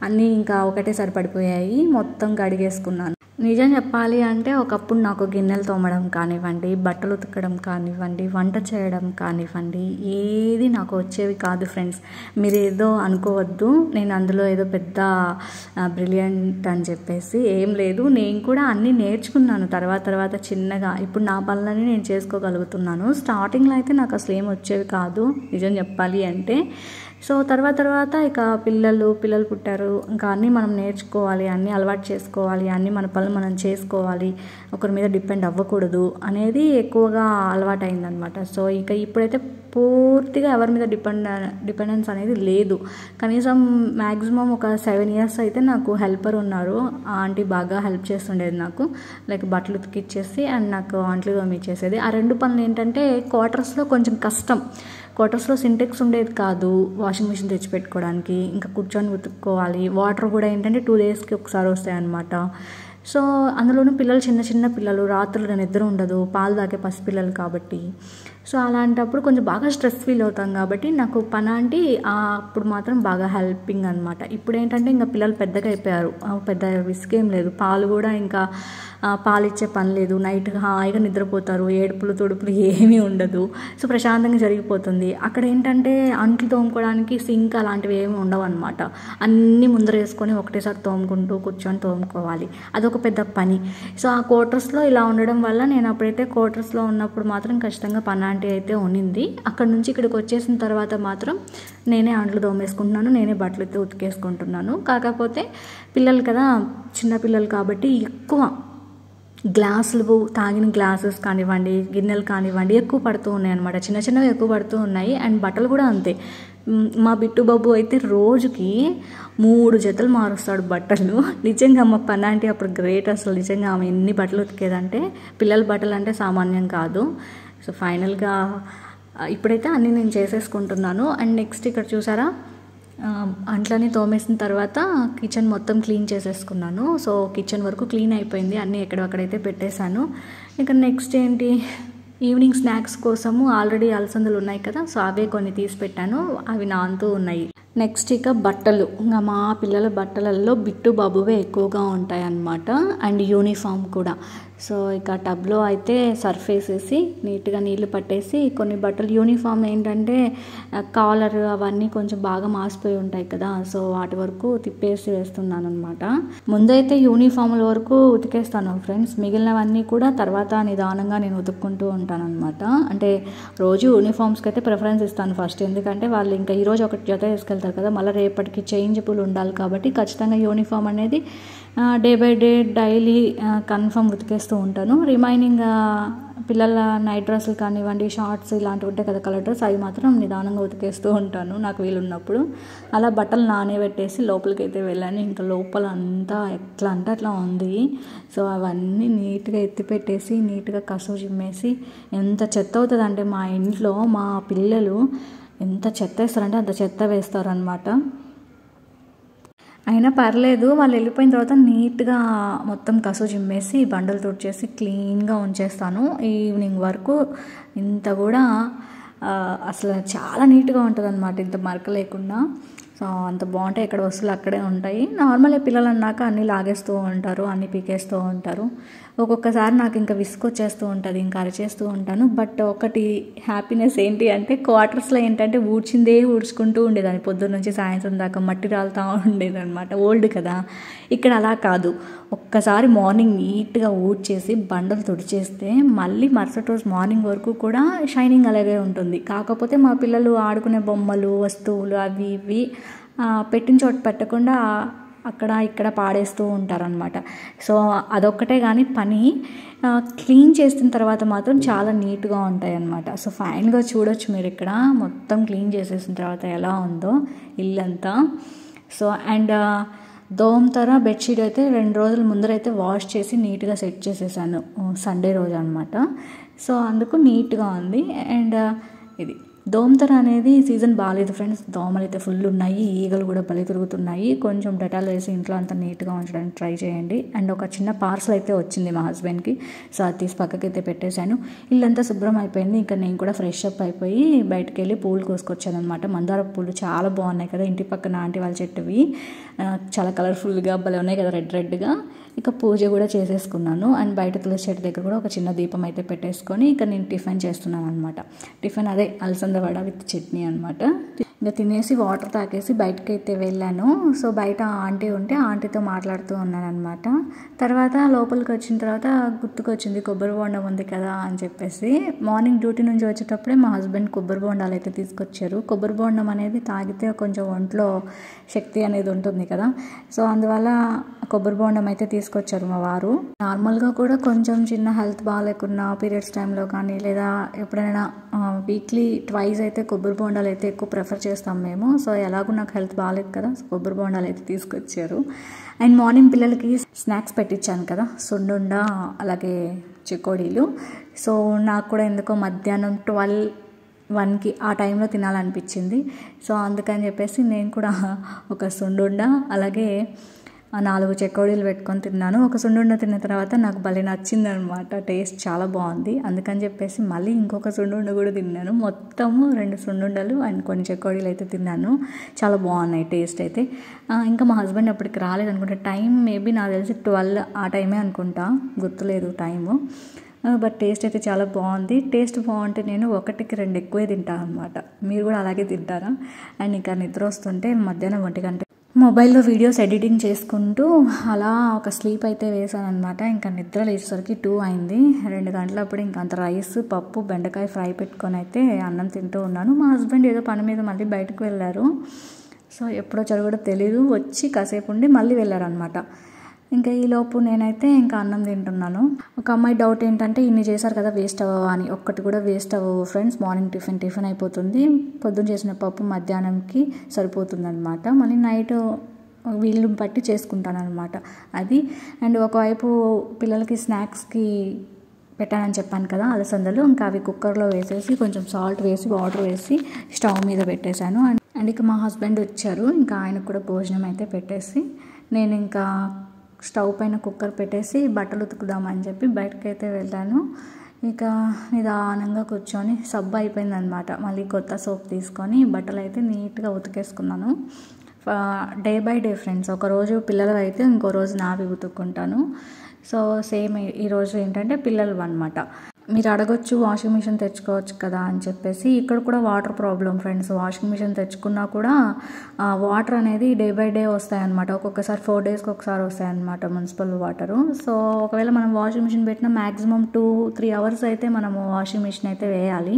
అన్నీ ఇంకా ఒకటేసారి పడిపోయాయి. మొత్తం కడిగేసుకున్నాను. నిజం చెప్పాలి అంటే ఒకప్పుడు నాకు గిన్నెలు తోమడం కానివ్వండి, బట్టలు ఉతకడం కానివ్వండి, వంట చేయడం కానివ్వండి, ఏది నాకు వచ్చేవి కాదు ఫ్రెండ్స్. మీరు ఏదో అనుకోవద్దు, నేను అందులో ఏదో పెద్ద బ్రిలియంట్ అని చెప్పేసి ఏం లేదు. నేను కూడా అన్నీ నేర్చుకున్నాను తర్వాత చిన్నగా. ఇప్పుడు నా పనులన్నీ నేను చేసుకోగలుగుతున్నాను. స్టార్టింగ్లో అయితే నాకు అసలు ఏం వచ్చేవి కాదు నిజం చెప్పాలి అంటే. సో తర్వాత ఇక పిల్లలు పుట్టారు. ఇంకా అన్నీ మనం నేర్చుకోవాలి, అన్నీ అలవాటు చేసుకోవాలి, అన్నీ మన పనులు మనం చేసుకోవాలి, ఒకరి మీద డిపెండ్ అవ్వకూడదు అనేది ఎక్కువగా అలవాటు అయిందనమాట. సో ఇక ఇప్పుడైతే పూర్తిగా ఎవరి మీద డిపెండెన్స్ అనేది లేదు. కనీసం మ్యాక్సిమం ఒక 7 years అయితే నాకు హెల్పర్ ఉన్నారు. ఆ ఆంటీ బాగా హెల్ప్ చేస్తుండేది నాకు, లైక్ బట్టలు ఉతికిచ్చేసి అండ్ నాకు అంట్లు తోమిచ్చేసేది. ఆ 2 పనులు ఏంటంటే క్వార్టర్స్లో కొంచెం కష్టం. క్వార్టర్స్లో సింటెక్స్ ఉండేది కాదు వాషింగ్ మిషన్ తెచ్చిపెట్టుకోవడానికి, ఇంకా కూర్చొని ఉతుక్కోవాలి. వాటర్ కూడా ఏంటంటే 2 daysకి ఒకసారి వస్తాయి అన్నమాట. సో అందులోనూ పిల్లలు చిన్న పిల్లలు, రాత్రులు నిద్ర ఉండదు, పాలు తాగే పసిపిల్లలు కాబట్టి. సో అలాంటప్పుడు కొంచెం బాగా స్ట్రెస్ ఫీల్ అవుతాం కాబట్టి నాకు పని అంటే అప్పుడు మాత్రం బాగా హెల్పింగ్ అనమాట. ఇప్పుడు ఏంటంటే ఇంకా పిల్లలు పెద్దగా అయిపోయారు, పెద్ద విసుగేం లేదు. పాలు కూడా ఇంకా పాలు ఇచ్చే పని లేదు, నైట్ హాయిగా నిద్రపోతారు, ఏడుపులు తుడుపులు ఏమీ ఉండదు. సో ప్రశాంతంగా జరిగిపోతుంది. అక్కడ ఏంటంటే అంట్లు తోముకోవడానికి సింక్ అలాంటివి ఏమి ఉండవు అనమాట. అన్నీ ముందర వేసుకొని ఒకటేసారి తోముకుంటూ కూర్చొని తోముకోవాలి, అదొక పెద్ద పని. సో ఆ క్వార్టర్స్లో ఇలా ఉండడం వల్ల నేను అప్పుడైతే క్వార్టర్స్లో ఉన్నప్పుడు మాత్రం ఖచ్చితంగా పని ఆంటీ అయితే ఉన్నింది. అక్కడ నుంచి ఇక్కడికి వచ్చేసిన తర్వాత మాత్రం నేనే అంట్లు తోమేసుకుంటున్నాను, నేనే బట్టలు అయితే ఉతికేసుకుంటున్నాను. కాకపోతే పిల్లలు కదా, చిన్నపిల్లలు కాబట్టి ఎక్కువ గ్లాసులు, తాగిన గ్లాసెస్ కానివ్వండి, గిన్నెలు కానివ్వండి ఎక్కువ పడుతూ ఉన్నాయి అనమాట. చిన్నవి ఎక్కువ పడుతూ ఉన్నాయి. అండ్ బట్టలు కూడా అంతే. మా బిట్టు బాబు అయితే రోజుకి 3 జతలు మారుస్తాడు బట్టలు. నిజంగా మా పనాంటి అప్పుడు గ్రేట్ అసలు. నిజంగా ఆమె ఎన్ని బట్టలు ఉతికేదంటే, పిల్లల బట్టలు అంటే సామాన్యం కాదు. సో ఫైనల్గా ఇప్పుడైతే అన్నీ నేను చేసేసుకుంటున్నాను. అండ్ నెక్స్ట్ ఇక్కడ చూసారా, అంట్లని తోమేసిన తర్వాత కిచెన్ మొత్తం క్లీన్ చేసేసుకున్నాను. సో కిచెన్ వరకు క్లీన్ అయిపోయింది, అన్నీ ఎక్కడెక్కడైతే పెట్టేశాను. ఇక నెక్స్ట్ ఏంటి, ఈవినింగ్ స్నాక్స్ కోసము ఆల్రెడీ అలసందలు ఉన్నాయి కదా, సో అవే కొన్ని తీసి పెట్టాను, అవి నానుతూ ఉన్నాయి. నెక్స్ట్ ఇక బట్టలు, ఇంకా మా పిల్లల బట్టలలో బిట్టు బాబువే ఎక్కువగా ఉంటాయి అన్నమాట. అండ్ యూనిఫామ్ కూడా. సో ఇక టబ్లో అయితే సర్ఫ్ వేసేసి నీట్గా నీళ్లు పట్టేసి కొన్ని బట్టలు, యూనిఫామ్ ఏంటంటే కాలర్ అవన్నీ కొంచెం బాగా మాసిపోయి ఉంటాయి కదా, సో వాటి వరకు తిప్పేసి వేస్తున్నాను అనమాట. ముందైతే యూనిఫామ్ల వరకు ఉతికేస్తాను ఫ్రెండ్స్, మిగిలినవన్నీ కూడా తర్వాత నిదానంగా నేను ఉతుక్కుంటూ ఉంటాను అనమాట. అంటే రోజు యూనిఫామ్స్కి అయితే ప్రిఫరెన్స్ ఇస్తాను ఫస్ట్, ఎందుకంటే వాళ్ళు ఇంకా ఈరోజు ఒక జత వేసుకెళ్తారు కదా, మళ్ళీ రేపటికి చేంజబుల్ ఉండాలి కాబట్టి ఖచ్చితంగా యూనిఫామ్ అనేది day by day daily confirm ఉతికేస్తూ ఉంటాను. రిమైనింగ్ పిల్లల నైట్ డ్రెస్సులు కానివ్వండి, షార్ట్స్ ఇలాంటివి ఉంటాయి కదా కలర్ డ్రెస్, అవి మాత్రం నిదానంగా ఉతికేస్తూ ఉంటాను నాకు వీలున్నప్పుడు. అలా బట్టలు నానబెట్టేసి లోపలికి అయితే వెళ్ళాను. ఇంకా లోపల అంతా ఎట్లా అంటే అట్లా ఉంది. సో అవన్నీ నీట్గా ఎత్తిపెట్టేసి నీట్గా కసువు చిమ్మేసి, ఎంత చెత్త అవుతుంది అంటే మా ఇంట్లో మా పిల్లలు ఎంత చెత్త వేస్తారంటే అంత చెత్త వేస్తారనమాట. అయినా పర్లేదు, వాళ్ళు వెళ్ళిపోయిన తర్వాత నీట్గా మొత్తం కసువు చిమ్మేసి బండలు తుడిచేసి క్లీన్గా ఉంచేస్తాను. ఈవినింగ్ వరకు ఇంత కూడా అసలు చాలా నీట్గా ఉంటుంది అనమాట, ఇంత మరక లేకుండా. సో అంత బాగుంటాయి, ఎక్కడ వస్తువులు అక్కడే ఉంటాయి. నార్మల్గా పిల్లలు అన్నాక అన్నీ లాగేస్తూ ఉంటారు, అన్నీ పీకేస్తూ ఉంటారు. ఒక్కొక్కసారి నాకు ఇంకా విసుకొచ్చేస్తూ ఉంటుంది, ఇంకా అరిచేస్తూ ఉంటాను. బట్ ఒకటి హ్యాపీనెస్ ఏంటి అంటే, క్వార్టర్స్లో ఏంటంటే ఊడ్చుకుంటూ ఉండేదాన్ని పొద్దున్న నుంచి సాయంత్రం దాకా, మట్టి రాలుతూ ఉండేదన్నమాట, ఓల్డ్ కదా. ఇక్కడ అలా కాదు, ఒక్కసారి మార్నింగ్ నీట్గా ఊడ్చేసి బండలు తుడిచేస్తే మళ్ళీ మరుసటి రోజు మార్నింగ్ వరకు కూడా షైనింగ్ అలాగే ఉంటుంది. కాకపోతే మా పిల్లలు ఆడుకునే బొమ్మలు, వస్తువులు అవి ఇవి పెట్టిన చోట పెట్టకుండా అక్కడ ఇక్కడ పాడేస్తూ ఉంటారనమాట. సో అదొక్కటే కానీ పని. క్లీన్ చేసిన తర్వాత మాత్రం చాలా నీట్గా ఉంటాయి అన్నమాట. సో ఫైన్గా చూడొచ్చు మీరు ఇక్కడ మొత్తం క్లీన్ చేసేసిన తర్వాత ఎలా ఉందో ఇల్లంతా. సో అండ్ దోమతెర బెడ్షీట్ అయితే 2 రోజుల ముందరైతే వాష్ చేసి నీట్గా సెట్ చేసేసాను, సండే రోజు అనమాట. సో అందుకు నీట్గా ఉంది. అండ్ ఇది దోమతెర అనేది సీజన్ బాగాలేదు ఫ్రెండ్స్, దోమలు అయితే ఫుల్ ఉన్నాయి, ఈగలు కూడా బలి తిరుగుతున్నాయి. కొంచెం డెటాల్ వేసి ఇంట్లో అంతా నీట్గా ఉంచడానికి ట్రై చేయండి. అండ్ ఒక చిన్న పార్సల్ అయితే వచ్చింది మా హస్బెండ్కి, సో అది తీసి పక్కకైతే పెట్టేశాను. ఇల్లంతా శుభ్రం అయిపోయింది. ఇంకా నేను కూడా ఫ్రెష్ అప్ అయిపోయి బయటకు వెళ్ళి పూలు కోసుకొచ్చాను అనమాట. మందార పూలు చాలా బాగున్నాయి కదా, ఇంటి పక్కన ఆంటీ వాళ్ళ చెట్టువి, చాలా కలర్ఫుల్గా భలే ఉన్నాయి కదా, రెడ్గా. ఇక పూజ కూడా చేసేసుకున్నాను. అండ్ బయట తులసి చెట్టు దగ్గర కూడా ఒక చిన్న దీపం అయితే పెట్టేసుకొని ఇక నేను టిఫిన్ చేస్తున్నాను అనమాట. టిఫిన్ అదే అలసంద వడ విత్ చట్నీ అనమాట. ఇంకా తినేసి వాటర్ తాగేసి బయటకి అయితే వెళ్ళాను. సో బయట ఆంటీ ఉంటే ఆంటీతో మాట్లాడుతూ ఉన్నాను అనమాట. తర్వాత లోపలికి వచ్చిన తర్వాత గుర్తుకొచ్చింది కొబ్బరి బోండం ఉంది కదా అని చెప్పేసి. మార్నింగ్ డ్యూటీ నుంచి వచ్చేటప్పుడే మా హస్బెండ్ కొబ్బరి బోండాలు అయితే తీసుకొచ్చారు. కొబ్బరి బోండం అనేది తాగితే కొంచెం ఒంట్లో శక్తి అనేది ఉంటుంది కదా, సో అందువల్ల కొబ్బరి బోండం అయితే తీసుకొచ్చారు మా వారు. నార్మల్గా కూడా కొంచెం చిన్న హెల్త్ బాగాలేకున్నా పీరియడ్స్ టైంలో కానీ లేదా ఎప్పుడైనా వీక్లీ ట్వైస్ అయితే కొబ్బరి బోండాలు అయితే ఎక్కువ ప్రిఫర్ చేస్తాం మేము. సో ఎలాగో నాకు హెల్త్ బాగాలేదు కదా, కొబ్బరి బోండాలు అయితే తీసుకొచ్చారు. అండ్ మార్నింగ్ పిల్లలకి స్నాక్స్ పెట్టించాను కదా, సున్నుండ అలాగే చెకోడీలు. సో నాకు కూడా ఎందుకో మధ్యాహ్నం 12-1కి ఆ టైంలో తినాలనిపించింది. సో అందుకని చెప్పేసి నేను కూడా ఒక సున్నుండ అలాగే 4 చెకోడీలు పెట్టుకొని తిన్నాను. ఒక సున్నుండ తిన్న తర్వాత నాకు భలే నచ్చింది అనమాట, టేస్ట్ చాలా బాగుంది. అందుకని చెప్పేసి మళ్ళీ ఇంకొక సున్నుండ కూడా తిన్నాను. మొత్తము 2 సున్నుండలు అండ్ కొన్ని చెకోడీలు అయితే తిన్నాను. చాలా బాగున్నాయి టేస్ట్ అయితే. ఇంకా మా హస్బెండ్ అప్పటికి రాలేదు అనుకుంటా. టైం మేబీ నాకు తెలిసి 12 ఆ టైమే అనుకుంటా, గుర్తులేదు టైము. బట్ టేస్ట్ అయితే చాలా బాగుంది. టేస్ట్ బాగుంటే నేను 1కి 2 ఎక్కువే తింటాను అనమాట. మీరు కూడా అలాగే తింటారా? అండ్ ఇంకా నిద్ర వస్తుంటే మధ్యాహ్నం 1 గంట మొబైల్లో వీడియోస్ ఎడిటింగ్ చేసుకుంటూ అలా ఒక స్లీప్ అయితే వేసాను అనమాట. ఇంకా నిద్ర లేచేసరికి 2 అయింది. 2 గంటలప్పుడు ఇంకా అంత రైస్ పప్పు బెండకాయ ఫ్రై పెట్టుకొని అయితే అన్నం తింటూ ఉన్నాను. మా హస్బెండ్ ఏదో పని మీద మళ్ళీ బయటకు వెళ్ళారు. సో ఎప్పుడో కూడా తెలీదు, వచ్చి కాసేపు ఉండి మళ్ళీ వెళ్ళారనమాట. ఇంకా ఈలోపు నేనైతే ఇంకా అన్నం తింటున్నాను. ఒక అమ్మాయి డౌట్ ఏంటంటే ఇన్ని చేశారు కదా వేస్ట్ అవ్వవా అని. ఒక్కటి కూడా వేస్ట్ అవ్వవు ఫ్రెండ్స్. మార్నింగ్ టిఫిన్ అయిపోతుంది, పొద్దున్న చేసిన పప్పు మధ్యాహ్నంకి సరిపోతుంది అనమాట. మళ్ళీ నైట్ వీళ్ళు బట్టి చేసుకుంటాను అనమాట అది. అండ్ ఒకవైపు పిల్లలకి స్నాక్స్కి పెట్టానని చెప్పాను కదా అలసందలు, ఇంకా అవి కుక్కర్లో వేసేసి కొంచెం సాల్ట్ వేసి వాటర్ వేసి స్టవ్ మీద పెట్టేశాను. అండ్ ఇక మా హస్బెండ్ వచ్చారు, ఇంకా ఆయనకు కూడా భోజనం అయితే పెట్టేసి నేను ఇంకా స్టవ్ పైన కుక్కర్ పెట్టేసి బట్టలు ఉతుకుదామని చెప్పి బయటకైతే వెళ్ళాను. ఇక నిదానంగా కూర్చొని సబ్బు అయిపోయిందనమాట. మళ్ళీ కొత్త సోప్ తీసుకొని బట్టలు అయితే నీట్గా ఉతికేసుకున్నాను. డే బై డే ఫ్రెండ్స్, ఒకరోజు పిల్లలు అయితే ఇంకో రోజు నావి ఉతుక్కుంటాను. సో సేమ్ ఈరోజు ఏంటంటే పిల్లలు అనమాట. మీరు అడగొచ్చు వాషింగ్ మిషన్ తెచ్చుకోవచ్చు కదా అని చెప్పేసి. ఇక్కడ కూడా water problem friends. Washing machine తెచ్చుకున్నా కూడా వాటర్ అనేది డే బై డే వస్తాయన్నమాట. ఒక్కొక్కసారి 4 డేస్కి ఒకసారి వస్తాయన్నమాట మున్సిపల్ వాటరు. సో ఒకవేళ మనం వాషింగ్ మిషన్ పెట్టినా మ్యాక్సిమం 2-3 అవర్స్ అయితే మనము వాషింగ్ మిషన్ అయితే వేయాలి.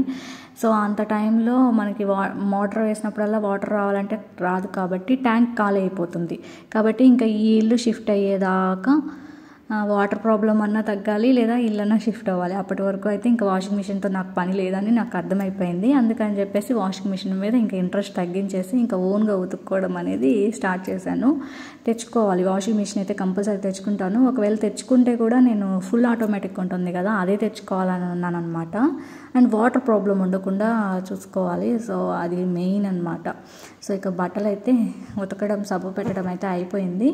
సో అంత టైంలో మనకి మోటార్ వేసినప్పుడల్లా వాటర్ రావాలంటే రాదు, కాబట్టి ట్యాంక్ ఖాళీ అయిపోతుంది. కాబట్టి ఇంకా ఈ ఇల్లు షిఫ్ట్ అయ్యేదాకా వాటర్ ప్రాబ్లం అన్నా తగ్గాలి లేదా ఇల్లన్నా షిఫ్ట్ అవ్వాలి. అప్పటి వరకు అయితే ఇంకా వాషింగ్ మిషన్తో నాకు పని లేదని నాకు అర్థమైపోయింది. అందుకని చెప్పేసి వాషింగ్ మిషన్ మీద ఇంకా ఇంట్రెస్ట్ తగ్గించేసి ఇంకా ఓన్గా ఉతుక్కోవడం అనేది స్టార్ట్ చేశాను. తెచ్చుకోవాలి వాషింగ్ మిషన్ అయితే కంపల్సరీ తెచ్చుకుంటాను. ఒకవేళ తెచ్చుకుంటే కూడా నేను ఫుల్ ఆటోమేటిక్ ఉంటుంది కదా, అదే తెచ్చుకోవాలని ఉన్నాను అనమాట. అండ్ వాటర్ ప్రాబ్లం ఉండకుండా చూసుకోవాలి. సో అది మెయిన్ అనమాట. సో ఇక బట్టలు అయితే ఉతకడం సబ్బు పెట్టడం అయితే అయిపోయింది.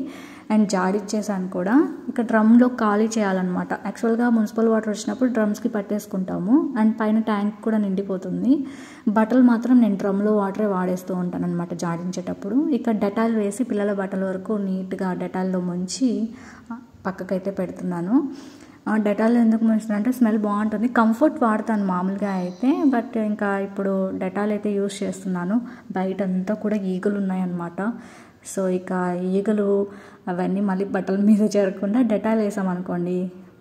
అండ్ జాడిచ్చేసాను కూడా. ఇక డ్రమ్లో ఖాళీ చేయాలన్నమాట. యాక్చువల్గా మున్సిపల్ వాటర్ వచ్చినప్పుడు డ్రమ్స్కి పట్టేసుకుంటాము అండ్ పైన ట్యాంక్ కూడా నిండిపోతుంది. బట్టలు మాత్రం నేను డ్రమ్లో వాటరే వాడేస్తూ ఉంటాను అనమాట జాడించేటప్పుడు. ఇక డెటాల్ వేసి పిల్లల బట్టల వరకు నీట్గా డెటాల్లో ముంచి పక్కకైతే పెడుతున్నాను. డెటాల్ ఎందుకు ముంచుతానంటే స్మెల్ బాగుంటుంది. కంఫర్ట్ వాడతాను మామూలుగా అయితే, బట్ ఇంకా ఇప్పుడు డెటాల్ అయితే యూస్ చేస్తున్నాను. బయట అంతా కూడా ఈగలు ఉన్నాయన్నమాట. సో ఇక ఈగలు అవన్నీ మళ్ళీ బట్టల మీద చేరకుండా డెటాల్ వేసామనుకోండి